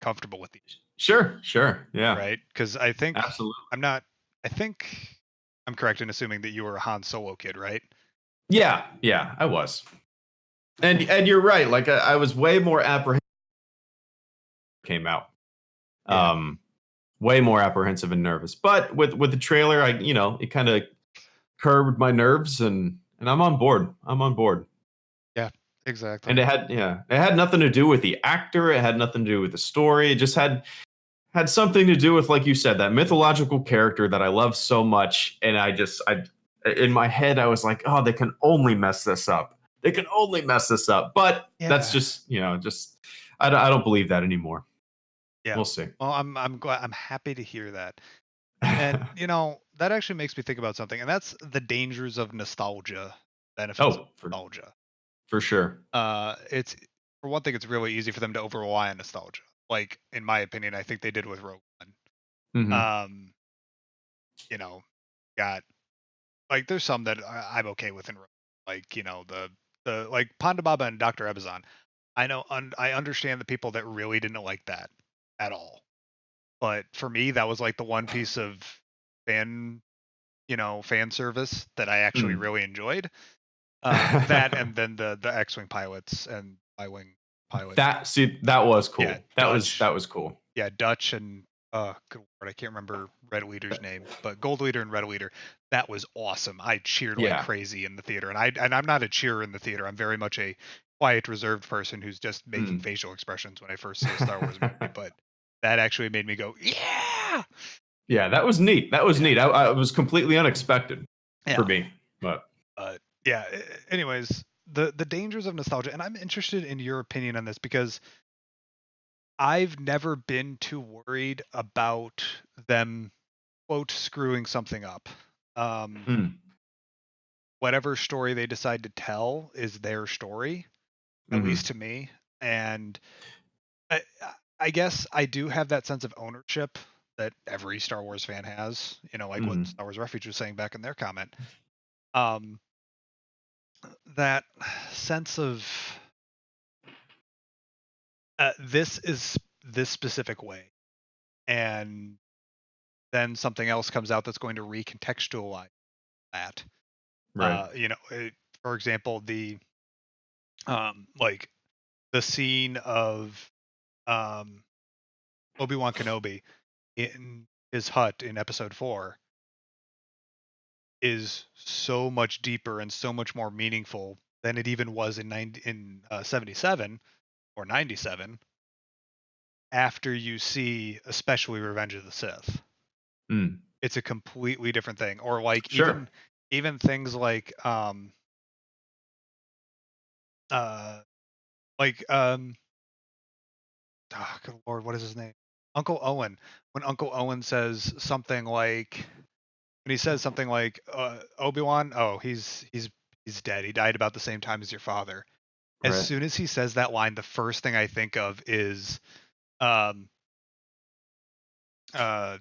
comfortable with the Sure. Sure. Yeah. right? Because I think Absolutely. I'm not. I think I'm correct in assuming that you were a Han Solo kid, right? Yeah. Yeah. I was. And you're right. Like I was way more apprehensive came out. Yeah, Um, way more apprehensive and nervous. But with the trailer, it kind of curbed my nerves, and I'm on board. I'm on board. yeah, And exactly. it had nothing to do with the actor. It had nothing to do with the story. It just had something to do with, like you said, that mythological character that I love so much. And I in my head, I was like, oh, they can only mess this up. They can only mess this up. But that's Yeah, just, just I don't believe that anymore. yeah. We'll see. Well, I'm glad. I'm happy to hear that. And that actually makes me think about something, and that's the dangers of nostalgia, benefits of Oh, for nostalgia. for sure. It's for one thing, it's really easy for them to over rely on nostalgia. Like in my opinion, I think they did with Rogue One. Hmm. Um, you know, got like there's some that I'm okay with in Rogue One. Like the like Ponda Baba and Doctor Ebazan. I know I understand the people that really didn't like that at all. But for me, that was like the one piece of fan fan service that I actually Mm. really enjoyed. That and then the X-wing pilots and Y-wing pilot. That was Yeah, cool. That was Dutch. that was cool. Yeah, Dutch and good lord, I can't remember Red Leader's name, but Gold Leader and Red Leader. That was awesome. I cheered like Yeah. crazy in the theater, and I'm not a cheerer in the theater. I'm very much a quiet, reserved person who's just making Mm. facial expressions when I first see a Star Wars movie. But that actually made me go, yeah, Yeah, that was neat. That was yeah, neat. I was completely unexpected for yeah. me, but Yeah. Anyways, the dangers of nostalgia, and I'm interested in your opinion on this because I've never been too worried about them quote screwing something up. Um, mm, whatever story they decide to tell is their story, at least mhm, to me. And I, I guess I do have that sense of ownership that every Star Wars fan has. Like what mhm, Star Wars Refuge was saying back in their comment. Um, that sense of this is this specific way, and then something else comes out that's going to recontextualize that. right, For example, like the scene of um, Obi-Wan Kenobi in his hut in Episode 4 is so much deeper and so much more meaningful than it even was in 77 or 97 after you see especially Revenge of the Sith. mm, It's a completely different thing. Or like sure, even things uh like good lord, what is his name? Uncle Owen. When Uncle Owen says something like when he says something like Obi-Wan, oh, he's dead. He died about the same time as your father. As right, soon as he says that line, the first thing I think of is um uh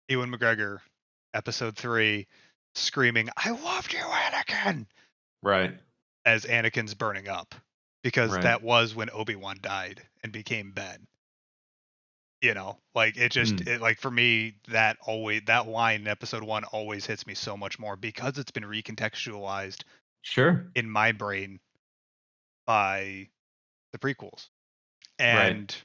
Ewan McGregor Episode 3 screaming, "I loved you, Anakin!" Right. as Anakin's burning up, because Right. that was when Obi-Wan died and became Ben. Like, Mm. like, for me, that line in episode 1 always hits me so much more because it's been recontextualized Sure. in my brain by the prequels. Right. And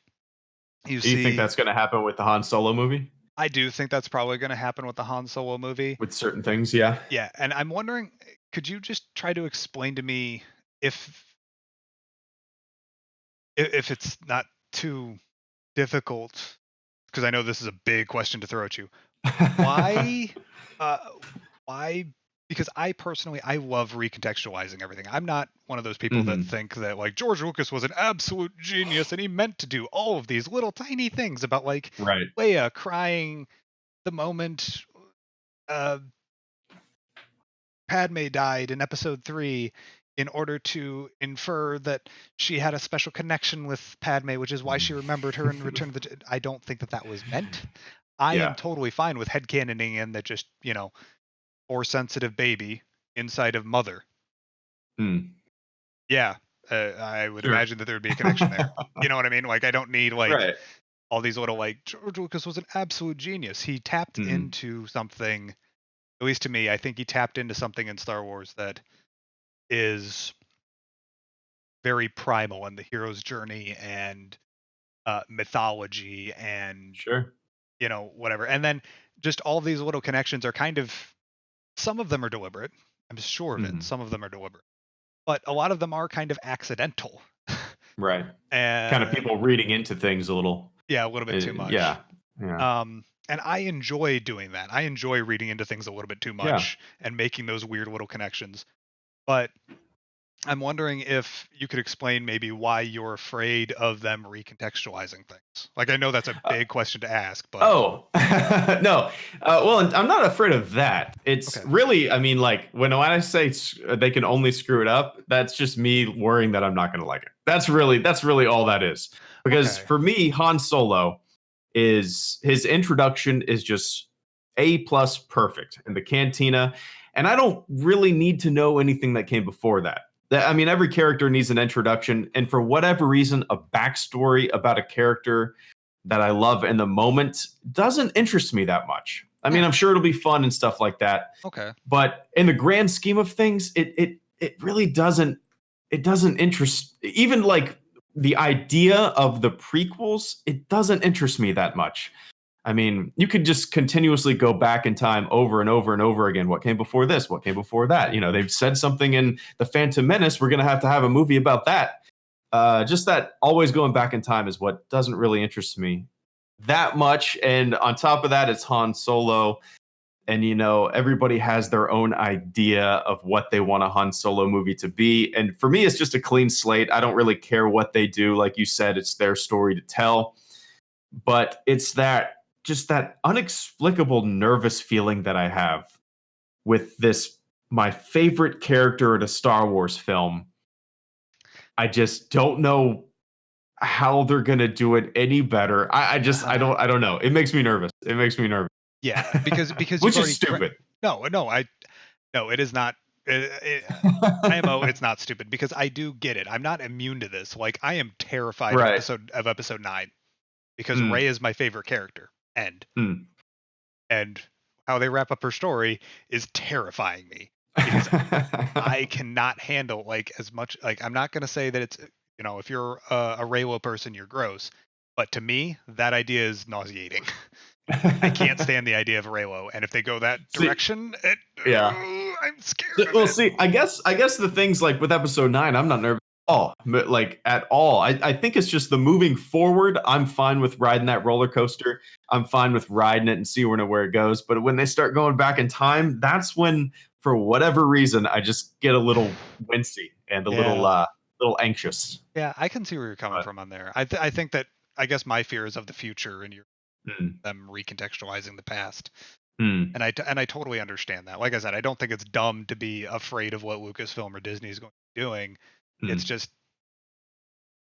you Do you think see, that's gonna happen with the Han Solo movie? I do think that's probably gonna happen with the Han Solo movie. With certain things, yeah. Yeah, and I'm wondering, could you just try to explain to me, if if it's not too difficult, because I know this is a big question to throw at you. Why, uh, why? Because I love recontextualizing everything. I'm not one of those people that Mhm. think that, like, George Lucas was an absolute genius and he meant to do all of these little tiny things about, like, Right. Leia crying the moment uh, Padme died in episode 3, in order to infer that she had a special connection with Padme, which is why she remembered her in Return of the Jedi. I don't think that that was meant. I am Yeah. totally fine with headcanoning in that, just, Force sensitive baby inside of mother. Mm. Yeah, I would Sure. imagine that there would be a connection there. You know what I mean? Like, I don't need, like, Right. all these little, like, George Lucas was an absolute genius. He tapped Mhm. into something, at least to me, I think he tapped into something in Star Wars that is very primal in the hero's journey and mythology and, Sure. whatever. And then just all these little connections are kind of, some of them are deliberate. I'm sure of it. Mhm. Some of them are deliberate, but a lot of them are kind of accidental. Right. Kind of uh, people reading into things a little. yeah, a little bit too Yeah. much. Yeah. And I enjoy doing that. I enjoy reading into things a little bit too Yeah. much and making those weird little connections. But I'm wondering if you could explain maybe why you're afraid of them recontextualizing things. Like, I know that's a Uh, big question to ask, but oh, no. Well, I'm not afraid of that. It's okay. really, I mean, like when I say they can only screw it up, that's just me worrying that I'm not going to like it. That's really all that is. Because Okay. for me, Han Solo is his introduction is just A plus perfect in the cantina, and I don't really need to know anything that came before that. I mean, every character needs an introduction, and for whatever reason, a backstory about a character that I love in the moment doesn't interest me that much. I mean, Yeah. I'm sure it'll be fun and stuff like that, Okay. but in the grand scheme of things, it really doesn't interest, even like the idea of the prequels, it doesn't interest me that much. I mean, you could just continuously go back in time over and over and over again. What came before this? What came before that? You know, they've said something in The Phantom Menace. We're going to have a movie about that. Just that always going back in time is what doesn't really interest me that much. And on top of that, it's Han Solo. And, everybody has their own idea of what they want a Han Solo movie to be. And for me, it's just a clean slate. I don't really care what they do. Like you said, it's their story to tell. But it's that unexplicable nervous feeling that I have with this, my favorite character in a Star Wars film. I just don't know how they're gonna do it any better. I don't know. It makes me nervous. It makes me nervous. Yeah, because you've Which is already stupid. no, no, no, it is not. IMO, it's not stupid, because I do get it. I'm not immune to this. Like, I am terrified of Right. episode 9, because Rey Mm, is my favorite character. mm. And how they wrap up her story is terrifying me, because I cannot handle, like, as much, like, I'm not going to say that it's, if you're a Reylo person, you're gross, but to me, that idea is nauseating. I can't stand the idea of Reylo, and if they go that See, direction, yeah. I'm scared of Well, it. see, I guess the things like with episode 9, I'm not nervous at all. But like at all. I think it's just the moving forward. I'm fine with riding that roller coaster. I'm fine with riding it and see where it goes. But when they start going back in time, that's when, for whatever reason, I just get a little wincy and a little Yeah, little anxious. yeah, I can see where you're coming But from on there. I think that, I guess my fear is of the future, and you're mm, them recontextualizing the past. mm, And I totally understand that. Like I said, I don't think it's dumb to be afraid of what Lucasfilm or Disney is going to be doing. It's mm. just,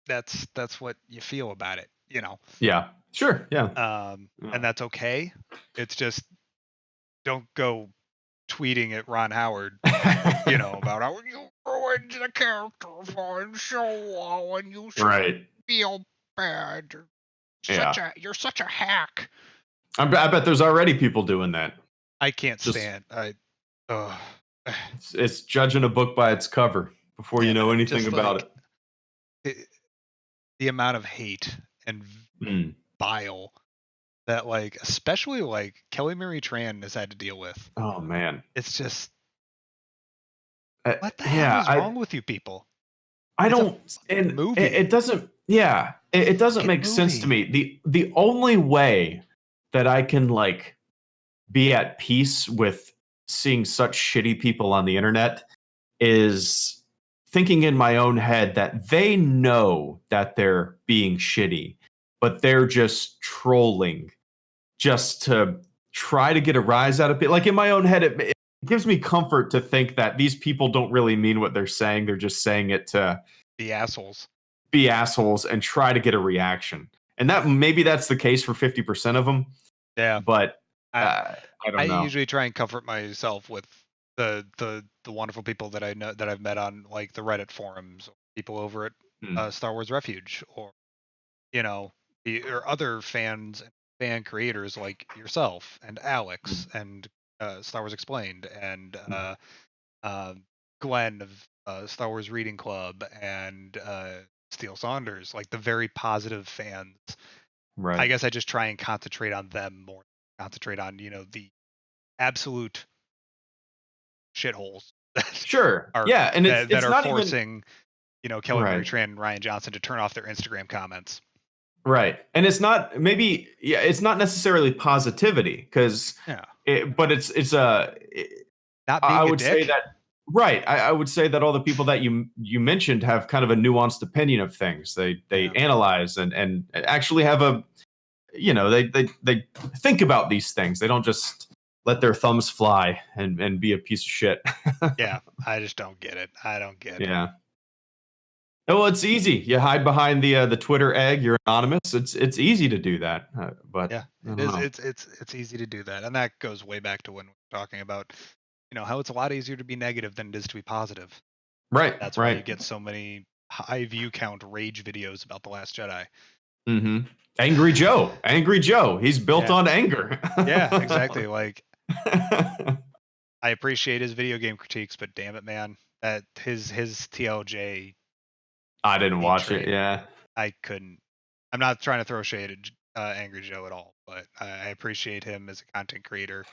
that's what you feel about it. Yeah. Sure. Yeah. And Yeah. that's okay. It's just, don't go tweeting at Ron Howard, about how you ruined the character for so and you should Right. feel bad. Yeah. You're such a hack. I bet there's already people doing that. I can't Just stand. Ugh. it's judging a book by its cover before you Yeah, know man. anything Just about like it. the amount of hate and Mm. bile that, like, especially like Kelly Marie Tran has had to deal with. Oh man. It's just, what the hell Yeah, is wrong with you people? I It's a don't, fucking and it movie. doesn't. Yeah, it doesn't Fucking make sense to movie. me. The only way that I can like be at peace with seeing such shitty people on the internet is thinking in my own head that they know that they're being shitty, but they're just trolling just to try to get a rise out of it. Like in my own head, it gives me comfort to think that these people don't really mean what they're saying. They're just saying it to The assholes. be assholes and try to get a reaction. And that maybe that's the case for 50% of them, Yeah. but I uh, I I don't know. usually try and comfort myself with the wonderful people that I know that I've met on, like, the Reddit forums, or people over at Hmm. Star Wars Refuge, or you know, or other fans and fan creators like yourself and Alex and Star Wars Explained and Mhm. uh, Glenn of Star Wars Reading Club and Steele Saunders, like the very positive fans. I Right. guess I just try and concentrate on them more, concentrate on, the absolute shitholes that Sure. are Yeah, and that it's are not even forcing, Kelly Marie right. Tran and Ryan Johnson to turn off their Instagram comments. Right. And it's not maybe yeah, it's not necessarily positivity cuz Yeah. but it's a Not I being a would say dick. that right. I would say that all the people that you mentioned have kind of a nuanced opinion of things. They Yeah. analyze and actually have a they think about these things. They don't just let their thumbs fly and be a piece of shit. Yeah, I just don't get it. I don't get it. Yeah. Well, it's easy. You hide behind the Twitter egg. You're anonymous. It's easy to do that. But Yeah, I it don't is. know. It's easy to do that, and that goes way back to when we were talking about, how it's a lot easier to be negative than it is to be positive. Right. That's why you Right. get so many high view count rage videos about The Last Jedi. Hmm. Angry Joe. Angry Joe. He's built Yeah, on anger. yeah, exactly. Like, I appreciate his video game critiques, but damn it, man, that his TLJ I didn't hate watch it. train. Yeah. I couldn't. I'm not trying to throw shade at Angry Joe at all, but I appreciate him as a content creator.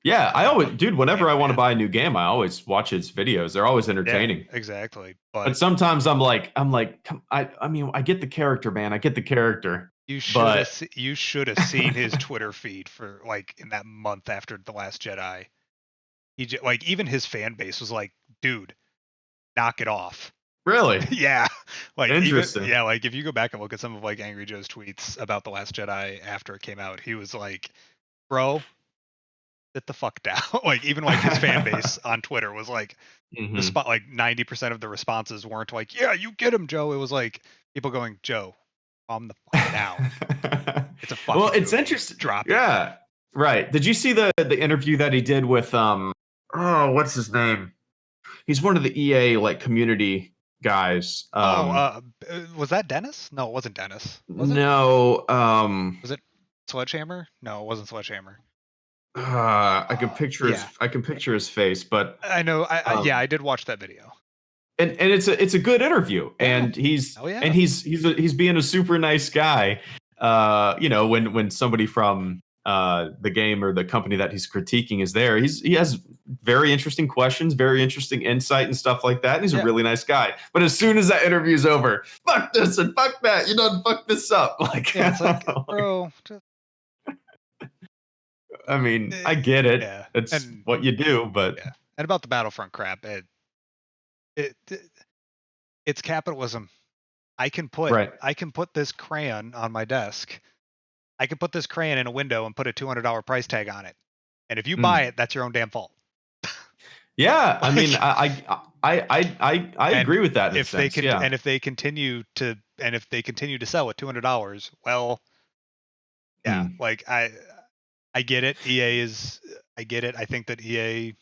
Yeah, I always, dude. Damn Whenever I it, want to man. buy a new game, I always watch his videos. They're always Yeah, entertaining. exactly. But But sometimes I'm like, come, I mean, I get the character, man. I get the character, but you should have seen his Twitter feed for, like, in that month after The Last Jedi. Like, even his fan base was like, "Dude, knock it off." really Yeah. Like, even interesting. yeah, like if you go back and look at some of, like, Angry Joe's tweets about The Last Jedi after it came out, he was like, "Bro, sit the fuck down." Like, even like his fan base on Twitter was like, Hmm. like 90% of the responses weren't like, "Yeah, you get him, Joe." It was like people going, "Joe, calm the fuck down. It's a Well, fucking it's movie. interesting. Drop it." Yeah, right. Did you see the interview that he did with Oh, what's his name? He's one of the EA like community guys. Oh, was that Dennis? No, it wasn't Dennis. Was it? No, Was it Sledgehammer? No, it wasn't Sledgehammer. Yeah, I can picture his face, but I know. Yeah, um, I did watch that video. and it's a good interview, Yeah. and he's Oh and yeah. he's being a super nice guy. When somebody from the game or the company that he's critiquing is there, he has very interesting questions, very interesting insight and stuff like that. And he's a Yeah. really nice guy. But as soon as that interview's over, fuck this and fuck that, you don't fuck this up. Like, Yeah. It's like, bro. Just, I mean, I eh, get it. yeah. It's And what you do, but yeah. And about the Battlefront crap, it it's capitalism. right. I can put this crayon on my desk. I can put this crayon in a window and put a $200 price tag on it. And if you buy Mm. it, that's your own damn fault. Yeah, I mean, Like, I and agree with that in a sense. Yeah. if they continue to sell at $200, well, yeah, Mm. like I get it. EA is I get it. I think that EA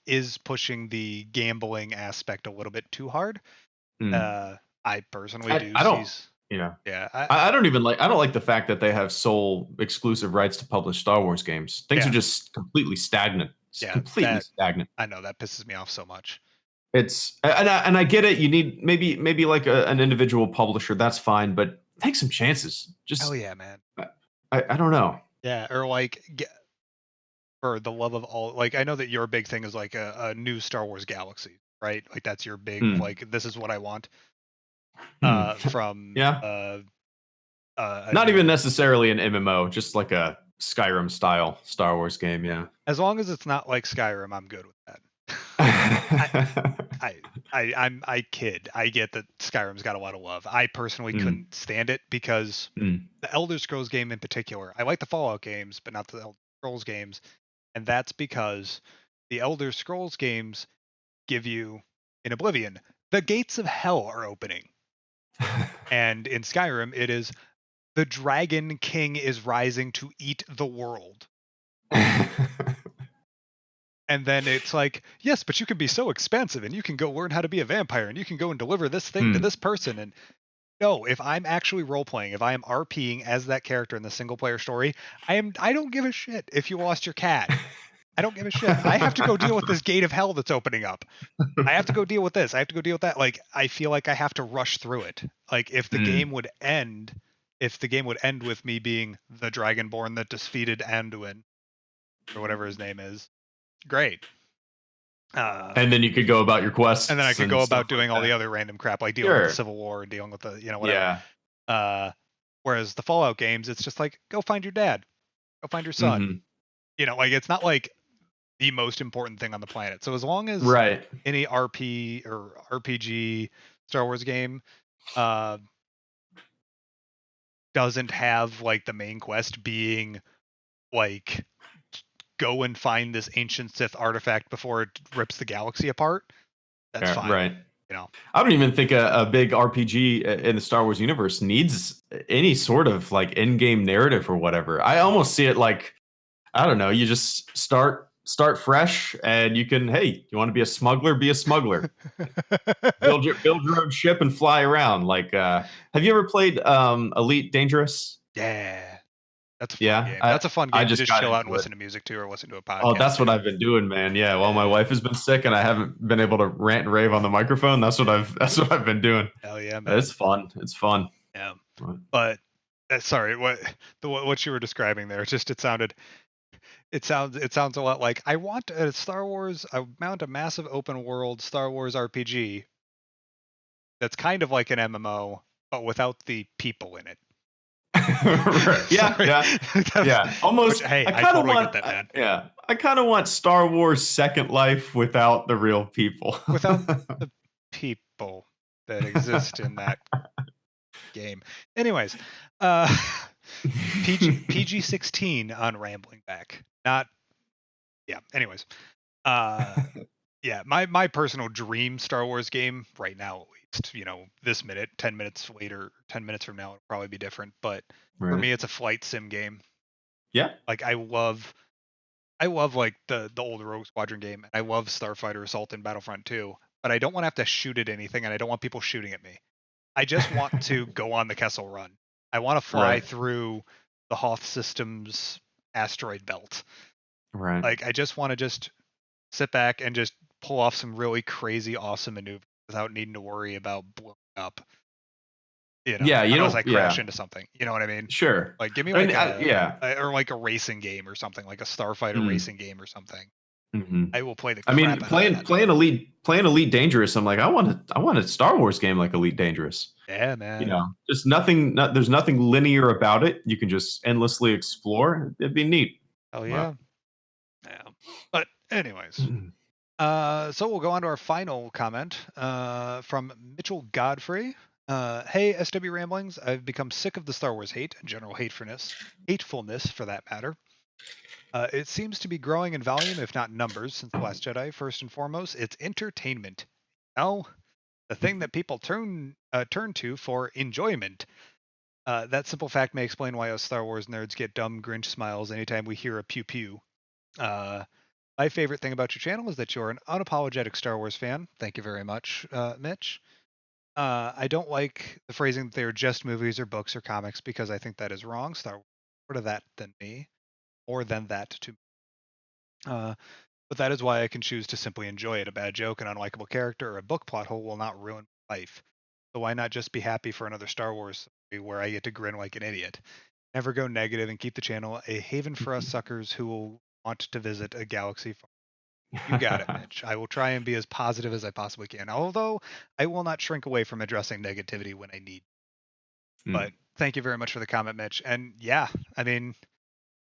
is pushing the gambling aspect a little bit too hard. Mm. I personally I, do I see, don't. Yeah. yeah, I don't even like. I don't like the fact that they have sole exclusive rights to publish Star Wars games. Things are yeah, just completely stagnant. It's yeah. completely That stagnant. I know that pisses me off so much. It's and I get it. You need maybe like an individual publisher. That's fine, but take some chances. Hell Just yeah, man. I don't know. Yeah, or like for the love of all, like I know that your big thing is like a new Star Wars galaxy, right? Like that's your big Hmm. like this is what I want. Hmm. From Yeah. a Not new, even necessarily an MMO, just like a Skyrim style Star Wars game. Yeah. as long as it's not like Skyrim, I'm good with that. I, I I kid. I get that Skyrim's got a lot of love. I personally Mm, couldn't stand it because mm. the Elder Scrolls game in particular. I like the Fallout games, but not the Elder Scrolls games, and that's because the Elder Scrolls games give you in Oblivion, the gates of hell are opening. And in Skyrim, it is the Dragon King is rising to eat the world. And then it's like, yes, but you can be so expansive and you can go learn how to be a vampire and you can go and deliver this thing to Hmm. this person. And no, if I'm actually role playing, if I am RPing as that character in the single player story, I don't give a shit if you lost your cat. I don't give a shit. I have to go deal with this gate of hell that's opening up. I have to go deal with this. I have to go deal with that. Like I feel like I have to rush through it. Like Mm. if the game would end with me being the Dragonborn that defeated Anduin or whatever his name is, great. Uh, And then you could go about your and then I quests could and go stuff about like doing all that. the other random crap, like dealing with the Sure. Civil War and dealing with the whatever. Yeah. Uh, Whereas the Fallout games, it's just like go find your dad, go find your son. Hmm. Like it's not like the most important thing on the planet. So as long as Right. any RP or RPG Star Wars game uh, doesn't have like the main quest being like go and find this ancient Sith artifact before it rips the galaxy apart, that's Yeah. fine. Right. You know. I don't even think a big RPG in the Star Wars universe needs any sort of like in-game narrative or whatever. I almost see it like I don't know. You just start fresh, and you can. Hey, you want to be a smuggler? Be a smuggler. Build your own ship and fly around. Like, have you ever played Elite Dangerous? Yeah, that's a fun Yeah, game. I That's a fun I game to just just got chill out and into it. listen to music to, or listen to a Oh, podcast that's what to. I've been doing, man. Yeah, while my Yeah, wife has been sick and I haven't been able to rant and rave on the microphone, that's what I've been doing. hell yeah, man. It's fun. It's fun. Yeah, but sorry, what you were describing there, just it sounds a lot like I want a Star Wars. I want a massive open world Star Wars RPG that's kind of like an MMO, but without the people in it. Right. Yeah, Sorry, yeah, that's yeah. which Almost. hey, I I kind of totally get want. that, man. Yeah, I kind of want Star Wars Second Life without the real people. Without the people that exist in that game. Anyways, uh, PG 16 on rambling back. Not yeah. Anyways, uh, yeah. My personal dream Star Wars game right now, at least, this minute, 10 minutes later, 10 minutes from now, it'll probably be different. But for Right. me, it's a flight sim game. Yeah. Like I love like the old Rogue Squadron game, and I love Starfighter Assault and Battlefront 2. But I don't want to have to shoot at anything, and I don't want people shooting at me. I just want to go on the Kessel Run. I want to fly Right. through the Hoth systems asteroid belt. Right. Like I just want to just sit back and just pull off some really crazy awesome maneuvers without needing to worry about blowing up, Yeah. You unless I don't. crash Yeah. into something. You know what I mean? Sure. Like give me And like yeah. or like a racing game or something, like a Starfighter Mm. racing game or something. Hmm. I will play the I crap mean, out of that. playing Elite Dangerous. I'm like, I want a Star Wars game like Elite Dangerous. Yeah, You man. know, just nothing. There's nothing linear about it. You can just endlessly explore. It'd be neat. Oh But yeah. Yeah. But anyways, mm, so we'll go on to our final comment from Mitchell Godfrey. Hey, SW Ramblings, I've become sick of the Star Wars hate and general hatefulness for that matter. It seems to be growing in volume, if not numbers, since The Last Jedi. First and foremost, it's entertainment. Oh, the thing that people turn to for enjoyment. That simple fact may explain why us Star Wars nerds get dumb Grinch smiles anytime we hear a pew pew. Uh, my favorite thing about your channel is that you're an unapologetic Star Wars fan. Thank you very much, Mitch. I don't like the phrasing that they are just movies or books or comics because I think that is wrong. Star Wars is more to that than me, more than that to me. Uh, but that is why I can choose to simply enjoy it. A bad joke, an unlikable character, or a book plot hole will not ruin my life. So why not just be happy for another Star Wars movie where I get to grin like an idiot? Never go negative and keep the channel a haven for us suckers who will want to visit a galaxy far. You got it, Mitch. I will try and be as positive as I possibly can, although I will not shrink away from addressing negativity when I need. But Mm. thank you very much for the comment, Mitch. And yeah, I mean,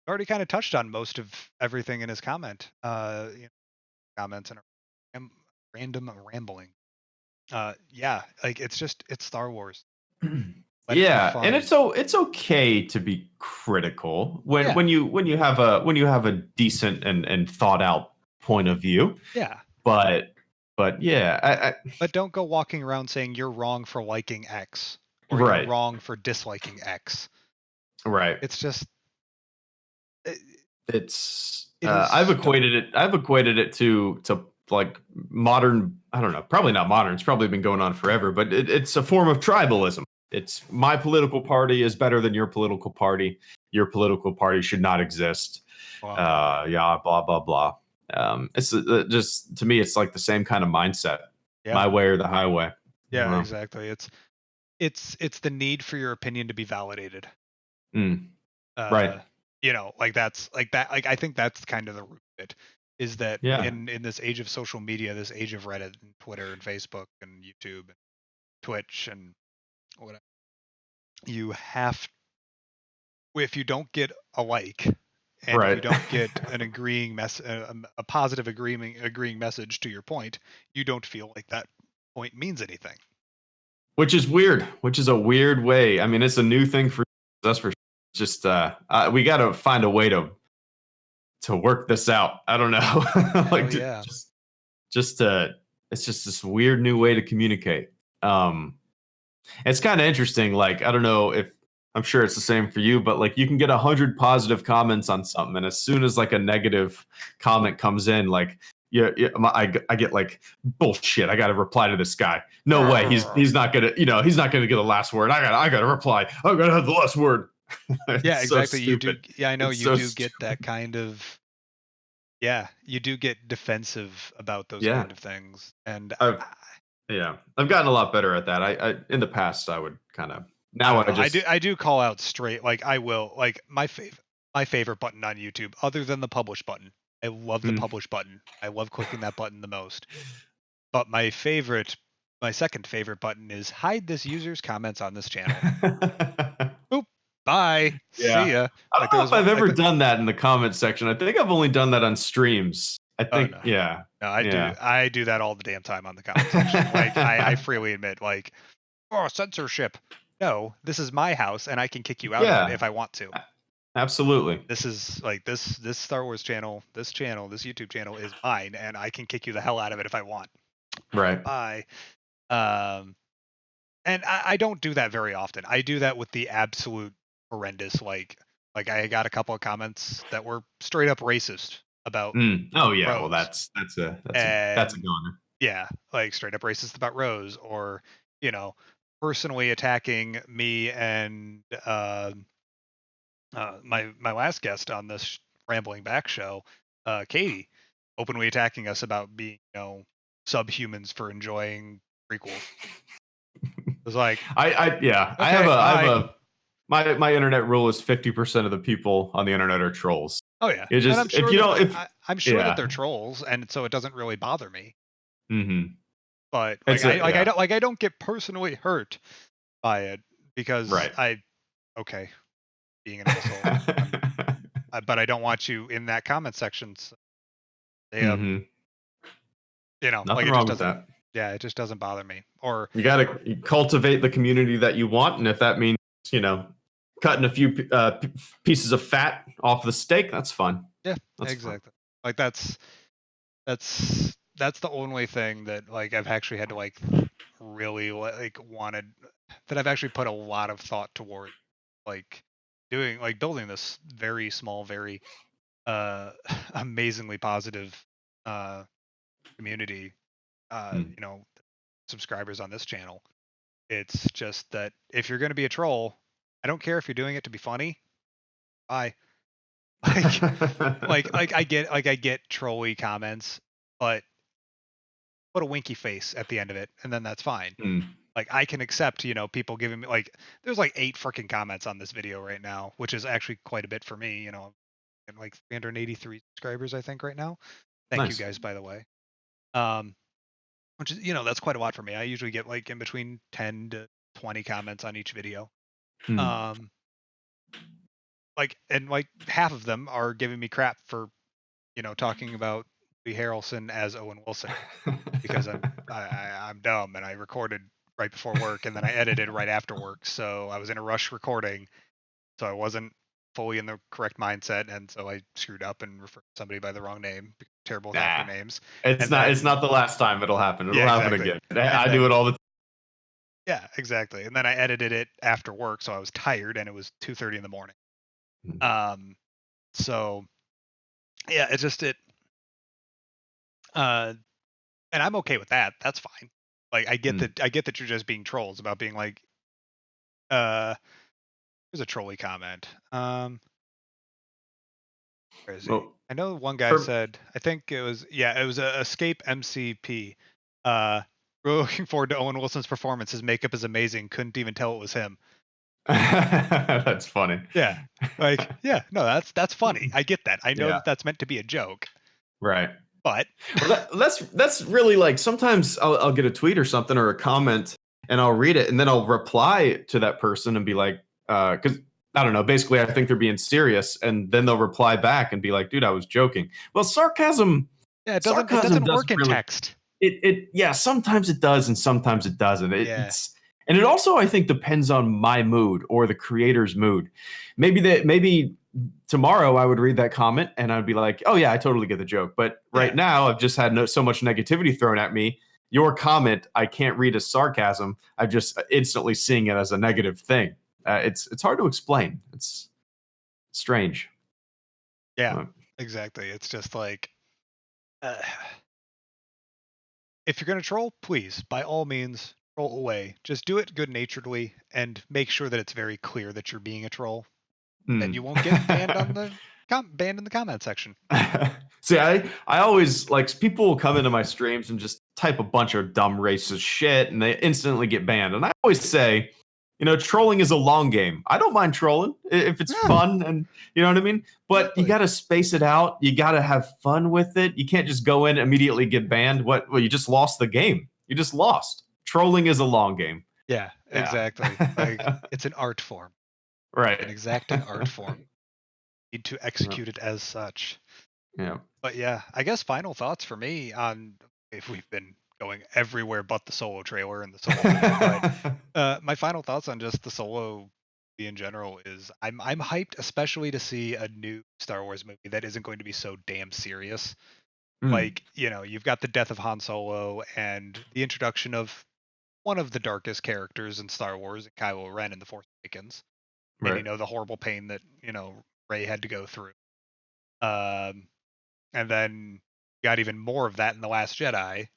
already kind of touched on most of everything in his comment. Comments and random rambling. Yeah, like it's Star Wars. Let it be Yeah, and fun. it's okay to be critical when Yeah, when you have a decent and thought out point of view. yeah. But yeah, But don't go walking around saying you're wrong for liking X or you're right, wrong for disliking X. right. It's just it, It's it is I've equated it to like modern, I don't know, probably not modern, it's probably been going on forever, but it's a form of tribalism. It's my political party is better than your political party. Your political party should not exist. well, Yeah, blah blah blah. It's just, to me, it's like the same kind of mindset. yeah, My way or the highway. I don't yeah, know. exactly. It's the need for your opinion to be validated. Mm, right. Uh, like that's like that. Like I think that's kind of the root of it. Is that Yeah. in this age of social media, this age of Reddit and Twitter and Facebook and YouTube and Twitch and whatever, you have if you don't get a like and if you Right. don't get an a positive agreeing message to your point, you don't feel like that point means anything. Which is weird, which is a weird way. I mean, it's a new thing for us for sure. Just we got to find a way to work this out. I don't know. Hell Like to yeah. just it's just this weird new way to communicate. Um it's kind of interesting. Like, I don't know if, I'm sure it's the same for you, but like you can get 100 positive comments on something, and as soon as like a negative comment comes in, like, I get like, bullshit. I got to reply to this guy. No way. He's not gonna, he's not gonna get the last word. I gotta reply. I gotta have the last word. Yeah, It's so exactly. You stupid. do. Yeah, I know It's you so do get that stupid. kind of. Yeah, you do get defensive about those Yeah. kind of things, and I've yeah. I've gotten a lot better at that. I in the past I would kind of, I now don't I know. just I do call out straight. Like I will. Like my favorite button on YouTube, other than the publish button. I love the mm. publish button. I love clicking that button the most. But my second favorite button is hide this user's comments on this channel. Boop. Bye. See Yeah. ya. I Like don't there know was if I've one. Like ever done that in the comments section. I think I've only done that on streams. I oh think, no. yeah. No, I do. Yeah. I do that all the damn time on the comment section. Like I freely admit, like, oh, censorship. No, this is my house, and I can kick you out of it Yeah. if I want to. Absolutely. This is like this Star Wars channel, this YouTube channel is mine, and I can kick you the hell out of it if I want. Right. Bye. Um, and I don't do that very often. I do that with the absolute horrendous, like I got a couple of comments that were straight up racist about Mm. Oh yeah. Well, Rose, that's a and goner. yeah, like straight up racist about Rose, or you know, personally attacking me and my last guest on this rambling back show, Katie, openly attacking us about being subhumans for enjoying prequels. It was like, Yeah. okay, I have bye. a my internet rule is 50% of the people on the internet are trolls. Oh yeah, It and I'm just, if sure you that don't, if I'm sure that yeah. they're trolls, and so it doesn't really bother me. Mm-hmm. But It's a, yeah. I don't get personally hurt by it because Right. okay, being an asshole. But I don't want you in that comment section. So they Mm-hmm. like Nothing it just wrong with doesn't. that. Yeah, it just doesn't bother me. Or You got to cultivate the community that you want, and if that means, you know, cutting a few pieces of fat off the steak, that's fun. yeah, That's fun. exactly. Like that's the only thing that like I've actually had to like really like wanted that I've actually put a lot of thought toward like doing like building this very small, very uh amazingly positive uh community, Mm. subscribers on this channel. It's just that if you're going to be a troll, I don't care if you're doing it to be funny. Bye. Like, I get trolly comments, but put a winky face at the end of it, and then that's fine. Mm. Like, I can accept, people giving me like, there's like 8 freaking comments on this video right now, which is actually quite a bit for me. I'm like 383 subscribers, I think, right now. Thank you Nice. guys, by the way. Um, which is, that's quite a lot for me. I usually get like in between 10 to 20 comments on each video. Mm. Um, and like half of them are giving me crap for, talking about Lee Harrelson as Owen Wilson because I'm dumb and I recorded right before work and then I edited right after work. So I was in a rush recording, so I wasn't fully in the correct mindset, and so I screwed up and referred somebody by the wrong name. Terrible with Nah, actor names. it's And not. It's then not the last time it'll happen. It'll yeah, happen exactly. again. And I do it then all the yeah, exactly. And then I edited it after work, so I was tired and it was 2:30 in the morning. time. Um, so yeah, it's just it. Uh, and I'm okay with that. That's fine. Like Mm. I get that you're just being trolls about being like, uh, here's a trolly comment. Where is he? Well, I know one guy for said, I think it was a Escape MCP. Uh, we're looking forward to Owen Wilson's performance. His makeup is amazing. Couldn't even tell it was him. that's funny. Yeah. Like, yeah, no, that's funny. I get that. I know Yeah. that that's meant to be a joke, Right. but Well, that's really like sometimes I'll get a tweet or something or a comment and I'll read it and then I'll reply to that person and be like, because I don't know, basically I think they're being serious and then they'll reply back and be like, dude, I was joking. Well, yeah, it sarcasm doesn't work doesn't in really text. yeah, sometimes it does and sometimes it doesn't. Yeah. It's and it also I think depends on my mood or the creator's mood. Maybe tomorrow I would read that comment and I'd be like, "Oh yeah, I totally get the joke." But right Yeah. now I've just had so much negativity thrown at me. Your comment I can't read as sarcasm. I'm just instantly seeing it as a negative thing. It's hard to explain. It's strange. Yeah. Uh, Exactly. It's just like, uh, if you're going to troll, please, by all means, troll away. Just do it good naturedly and make sure that it's very clear that you're being a troll. Then hmm. you won't get banned on the banned in the comment section. See, I always like people will come into my streams and just type a bunch of dumb racist shit and they instantly get banned. And I always say, trolling is a long game. I don't mind trolling if it's Yeah, fun and you know what I mean? But you exactly. got to space it out. You got to have fun with it. You can't just go in and immediately get banned. What? Well, you just lost the game. You just lost. Trolling is a long game. Yeah, Yeah. exactly. Like, it's an art form, an Right. exacting art form. Need to Yeah. execute it as such. Yeah. But yeah, I guess final thoughts for me on, if we've been going everywhere but the solo trailer and the solo movie, but my final thoughts on just the solo movie in general is I'm hyped, especially to see a new Star Wars movie that isn't going to be so damn serious. Mm, Like, you've got the death of Han Solo and the introduction of one of the darkest characters in Star Wars, Kylo Ren in The Force Awakens, and right. the horrible pain that Rey had to go through. Um, and then got even more of that in The Last Jedi,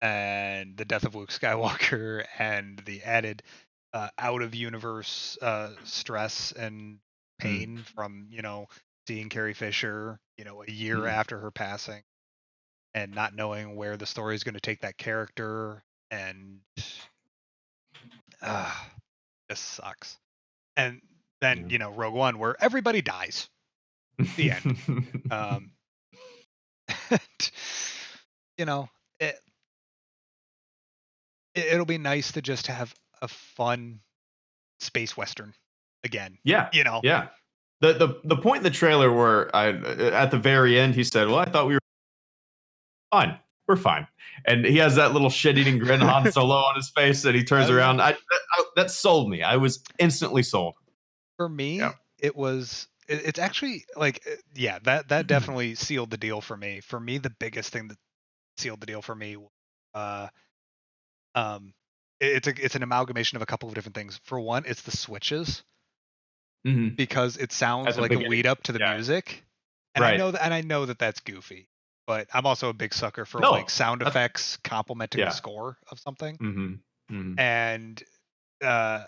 and the death of Luke Skywalker, and the added out of universe stress and Mm, pain from seeing Carrie Fisher a year mm, after her passing and not knowing where the story is going to take that character, and uh, just sucks. And then yeah. Rogue One, where everybody dies. The end. Um, and, you know, it, it'll be nice to just have a fun space western again. Yeah, You know, yeah. The point in the trailer where I at the very end he said, "Well, I thought we were fine. We're fine," and he has that little shit-eating grin, Han Solo on his face, and he turns yeah. around. That sold me. I was instantly sold. For Yeah. me, it's actually like yeah, that definitely sealed the deal for me. For me, the biggest thing that sealed the deal for me, uh, um, it's an amalgamation of a couple of different things. For one, it's the switches Mhm. because it sounds At the like a beginning. lead up to the Yeah. music. And Right. I know that that's goofy, but I'm also a big sucker for like No. sound That's effects complementing the yeah. score of something. Mhm. Mhm. And uh,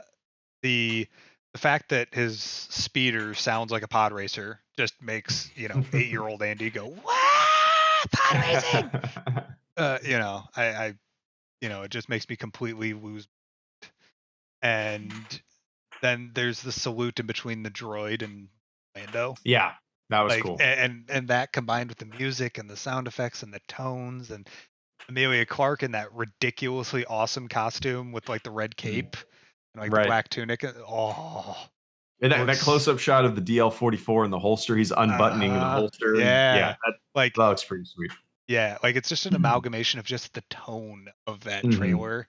the the fact that his speeder sounds like a pod racer just makes 8-year-old Andy go what pod racing. It just makes me completely lose. And then there's the salute in between the droid and Lando. Yeah. That was Like cool. and that combined with the music and the sound effects and the tones and Amelia Clark in that ridiculously awesome costume with like the red Mhm. cape and like the Right. black tunic. Oh, And that looks close-up shot of the DL-44 in the holster, he's unbuttoning the holster, and yeah, yeah. that Like that looks pretty sweet. yeah, like it's just an amalgamation of just the tone of that Mhm. trailer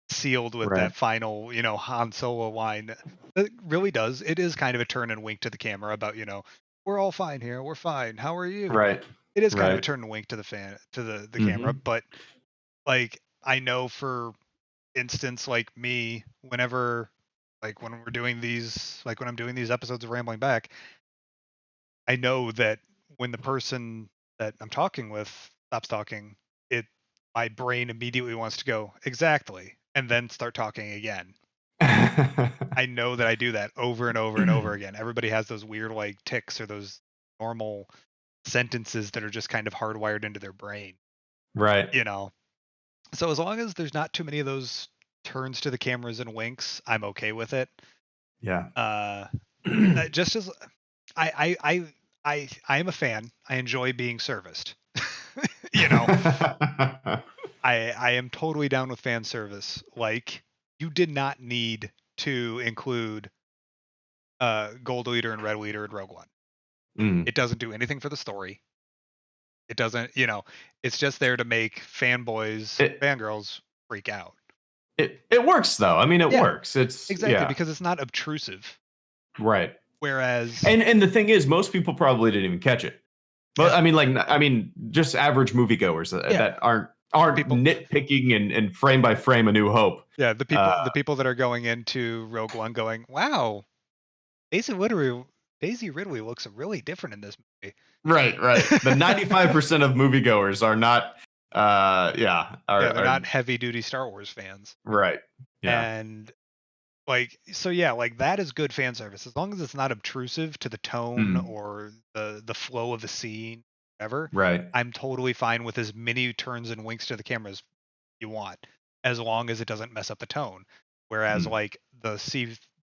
sealed with Right. that final, Han Solo line. It really does. It is kind of a turn and wink to the camera about, we're all fine here. We're fine. How are you? Right. It is kind of a Right. turn and wink to the fan to the camera, Mhm. but like I know for instance, like me, whenever like when we're doing these like when I'm doing these episodes of Rambling Back, I know that when the person that I'm talking with stops talking, it my brain immediately wants to go, exactly, and then start talking again. I know that I do that over and over and over again. Everybody has those weird like ticks or those normal sentences that are just kind of hardwired into their brain, Right. you know. So as long as there's not too many of those turns to the cameras and winks, I'm okay with it. Yeah. Uh, just as I am a fan. I enjoy being serviced. you know, I am totally down with fan service. Like you did not need to include Gold Leader and Red Leader in Rogue One. Mm. It doesn't do anything for the story. It doesn't, it's just there to make fanboys, It fangirls freak out. it works though. I mean, it Yeah, works. It's exactly, yeah. because it's not obtrusive. Right. Whereas, And the thing is, most people probably didn't even catch it. But yeah, I mean, like, I mean, just average moviegoers yeah, that aren't people, nitpicking and frame by frame A New Hope. yeah, Uh, the people that are going into Rogue One going, wow, Daisy Ridley, Daisy Ridley looks really different in this movie. right, right. The 95% of moviegoers are not. Yeah, Yeah, they're are not heavy duty Star Wars fans, right. Yeah. and like so yeah, like that is good fan service as long as it's not obtrusive to the tone Mm, or the flow of the scene, whatever. right. I'm totally fine with as many turns and winks to the camera as you want, as long as it doesn't mess up the tone. Whereas Mm, like the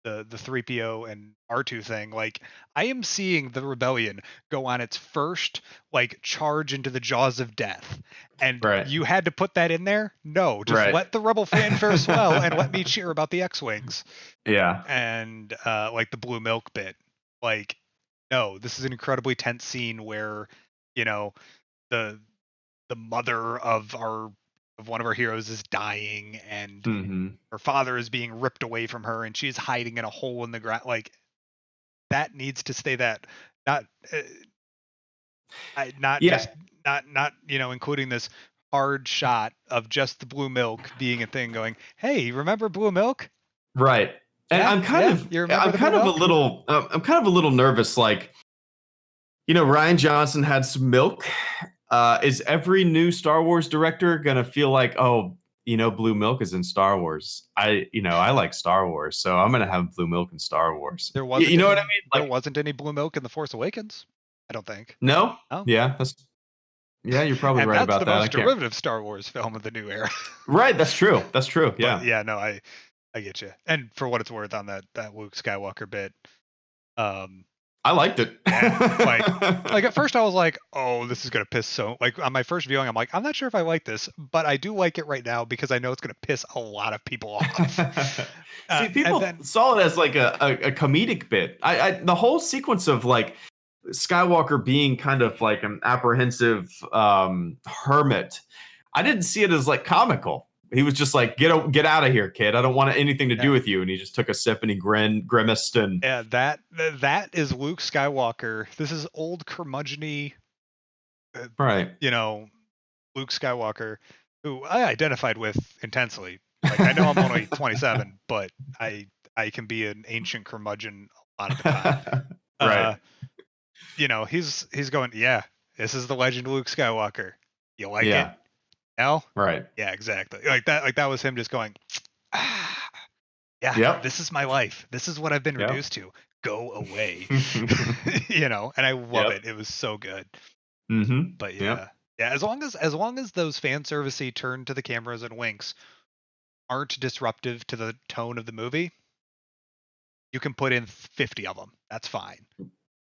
3PO and R2 thing, like I am seeing the rebellion go on its first like charge into the jaws of death. And right. you had to put that in there? No, just Right. let the rebel fanfare swell and let me cheer about the X-wings Yeah. and like the blue milk bit. Like no, this is an incredibly tense scene where, you know, the the mother of one of our heroes is dying and Hmm. her father is being ripped away from her and she's hiding in a hole in the ground. Like that needs to stay that, not uh, not Yeah. just not including this hard shot of just the blue milk being a thing going, hey, remember blue milk? Right. And Yeah, yeah, you remember I'm the blue kind of a milk? little I'm kind of a little nervous. Like, Ryan Johnson had some milk. Is every new Star Wars director gonna feel like, oh, blue milk is in Star Wars? I like Star Wars, so I'm gonna have blue milk in Star Wars. There You wasn't know what I any mean? there Like, wasn't any blue milk in the Force Awakens, I don't think. no, Oh. yeah, yeah, you're probably And right that's about the that. I most can't. derivative Star Wars film of the new era. Right, that's true. That's true. But Yeah, yeah, no, I get you. And for what it's worth on that Luke Skywalker bit, um, I liked it. yeah, like at first I was like, oh, this is gonna piss so like on my first viewing, I'm like, I'm not sure if I like this, but I do like it right now because I know it's gonna piss a lot of people off. See, And people then saw it as like a comedic bit. The whole sequence of like Skywalker being kind of like an apprehensive hermit, I didn't see it as like comical. He was just like, get out of here, kid. I don't want anything to do yeah, with you. And he just took a sip and he grimaced and yeah, that is Luke Skywalker. This is old curmudgeon uh, right. you know, Luke Skywalker, who I identified with intensely. Like I know I'm only 27, but I can be an ancient curmudgeon a lot of the time. Right. Uh, he's going, yeah, this is the legend of Luke Skywalker. You like it? Yeah. No? Right. Yeah, exactly. Like that was him just going, ah, yeah, Yep. this is my life. This is what I've been Yep. reduced to. Go away. And I love Yep. it. It was so good. Mhm. But Yep. yeah. Yeah, as long as those fan servicey turn to the cameras and winks aren't disruptive to the tone of the movie, you can put in 50 of them. That's fine.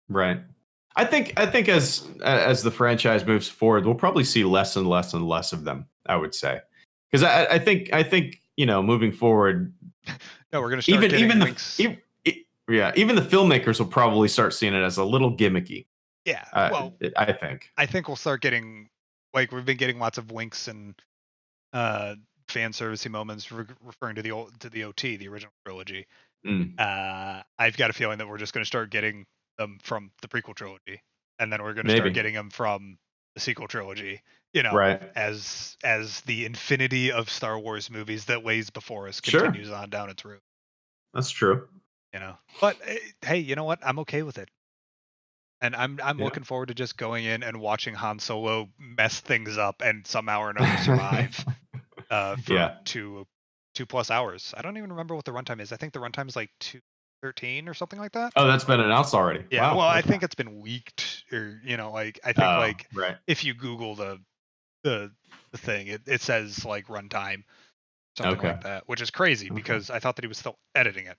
Right. I think as the franchise moves forward, we'll probably see less and less and less of them, I would say. Because I think, moving forward, No, we're going to start even getting the winks. yeah, even the filmmakers will probably start seeing it as a little gimmicky. Yeah. Uh, Well, I think. I think we'll start getting, like, we've been getting lots of winks and uh fan servicey moments referring to the OT, the original trilogy. Mm, I've got a feeling that we're just going to start getting them from the prequel trilogy, and then we're going to start maybe. getting them from the sequel trilogy. Right. As the infinity of Star Wars movies that lays before us Sure. continues on down its route. That's true. But hey, you know what? I'm okay with it, and I'm Yeah. looking forward to just going in and watching Han Solo mess things up and somehow or another survive. For Yeah. 2+ hours. I don't even remember what the runtime is. I think the runtime is like 213 or something like that. Oh, that's been announced already. Yeah, Wow. well, I Okay. think it's been leaked, or like I think Oh, like right. if you Google the the thing, it says like runtime, something Okay. like that, which is crazy Okay. because I thought that he was still editing it.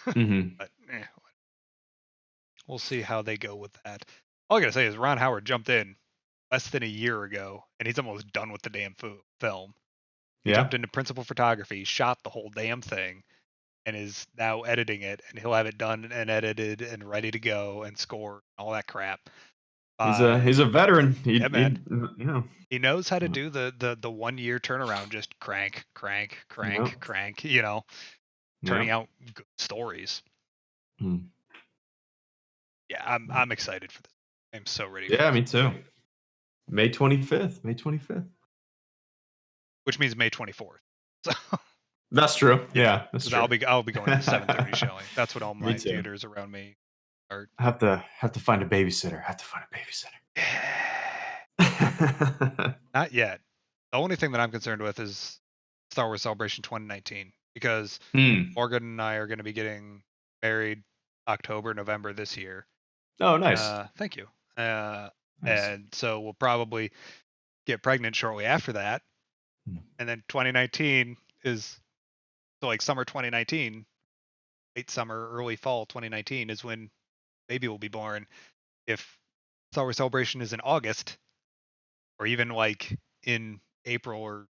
Mhm. But we'll see how they go with that. All I gotta say is Ron Howard jumped in less than a year ago, and he's almost done with the damn film. He Yeah. jumped into principal photography, shot the whole damn thing, and is now editing it, and he'll have it done and edited and ready to go and score all that crap He's by a veteran. yeah, man. You know. He knows how to do the 1 year turnaround, just crank, crank, crank, Yep. crank, turning Yep. out good stories. Mm. Yeah, I'm excited for this. I'm so ready for Yeah, this me too. movie. May 25th. May 25th. Which means May 24th. So That's true. yeah, Yeah, that's because true. I'll be going to the 7:30 showing. That's what all Me my too. theaters around me are. Have to find a babysitter. Have to find a babysitter. Not yet. The only thing that I'm concerned with is Star Wars Celebration 2019 because Hmm. Morgan and I are going to be getting married October, November this year. Oh, nice. Thank you. Uh, Nice. and so we'll probably get pregnant shortly after that. Hmm. And then 2019 is so like summer 2019, late summer, early fall 2019 is when baby will be born. If Star Wars Celebration is in August or even like in April or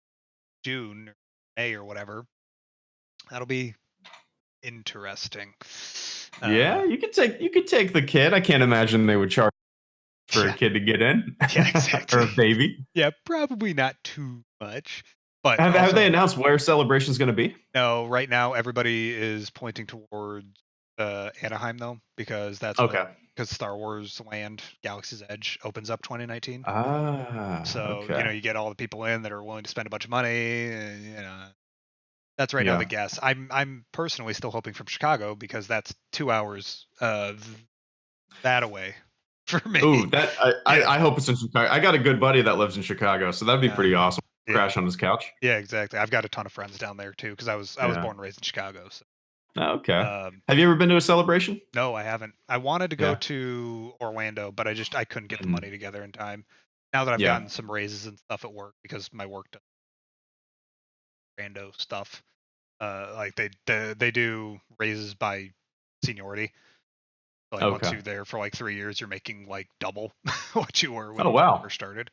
June or May or whatever, that'll be interesting. Yeah, Uh, you could take the kid. I can't imagine they would charge for a yeah, kid to get in yeah, or exactly. a baby. Yeah, probably not too much, but Have they also announced where celebration's going to be? no. Right now, everybody is pointing towards Anaheim though, because that's what Okay. because Star Wars Land Galaxy's Edge opens up 2019. Ah, So okay. you get all the people in that are willing to spend a bunch of money. That's right now the Yeah. guess. I'm personally still hoping from Chicago because that's 2 hours that away for Ooh, me. that I hope it's in Chicago. I got a good buddy that lives in Chicago, so that'd be Yeah, pretty awesome. yeah, Crash on his couch. yeah, exactly. I've got a ton of friends down there too because I was Yeah. born and raised in Chicago. So, Oh, okay. um, Have you ever been to a celebration? no, I haven't. I wanted to go Yeah. to Orlando, but I couldn't get the Mhm. money together in time. Now that I've Yeah. gotten some raises and stuff at work because my work does rando stuff. Like they do raises by seniority. Like once Okay. you're there for like 3 years, you're making like double what you were when Oh, you wow. first started.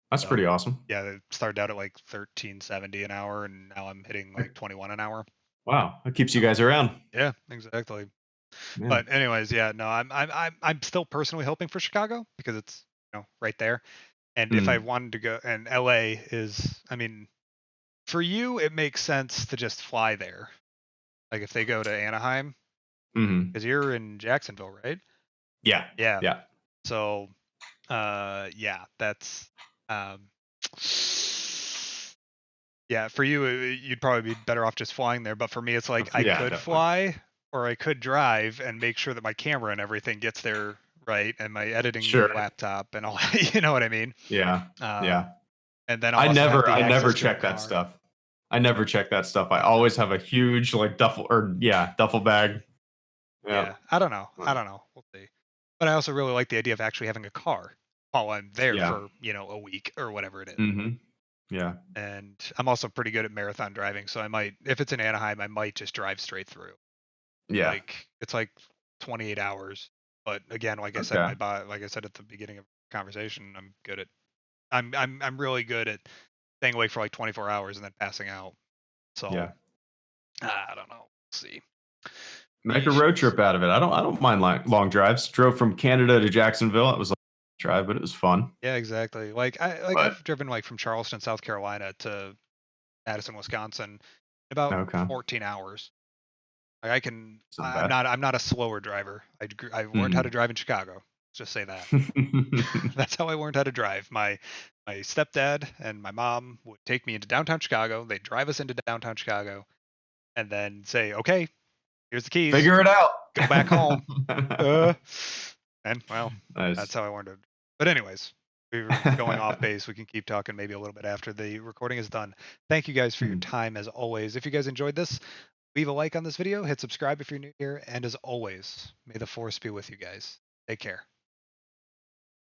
That's So pretty awesome. yeah, it started out at like 13.70 an hour, and now I'm hitting like 21 an hour. Wow. That keeps you So guys around. yeah, exactly. Yeah. But anyways, yeah, no, I'm still personally hoping for Chicago because it's right there. And if I Mm. wanted to go, and LA is, I mean, for you it makes sense to just fly there. Like if they go to Anaheim, Mhm. because you're in Jacksonville, right? Yeah. Yeah. Yeah. So yeah, that's um yeah, for you you'd probably be better off just flying there, but for me it's like I Yeah, could definitely. fly or I could drive and make sure that my camera and everything gets there right? And my editing Sure. laptop and all, you know what I mean? Yeah. Yeah. Um, and then I'll also have I the never access to a check that car. stuff. I never check that stuff. I No. always have a huge like duffel bag. Yeah. Yeah, I don't know. I don't know. We'll see. But I also really like the idea of actually having a car while I'm there Yeah. for, a week or whatever it is. Mhm. Yeah. And I'm also pretty good at marathon driving, so I might, if it's in Anaheim, I might just drive straight through. Yeah. Like it's like 28 hours. But again, like I said, Okay. like I said at the beginning of the conversation, I'm really good at staying awake for like 24 hours and then passing out. So Yeah. I don't know. We'll see. Make a road Yeesh. trip out of it. I don't mind long drives. Drove from Canada to Jacksonville. It was a drive, but it was fun. Yeah, exactly. But I've driven like from Charleston, South Carolina to Madison, Wisconsin in about okay. 14 hours. Like So bad. I'm not a slower driver. I learned how to Mhm. drive in Chicago. Let's just say that. That's how I learned how to drive. My stepdad and my mom would take me into downtown Chicago. They'd drive us into downtown Chicago and then say, "Okay, here's the keys. Figure it out. Go back home." Uh, and well, that's Nice. how I learned it. But anyways, we were going off base. We can keep talking maybe a little bit after the recording is done. Thank you guys for your Mhm. time as always. If you guys enjoyed this, leave a like on this video, hit subscribe if you're new here, and as always, may the force be with you guys. Take care.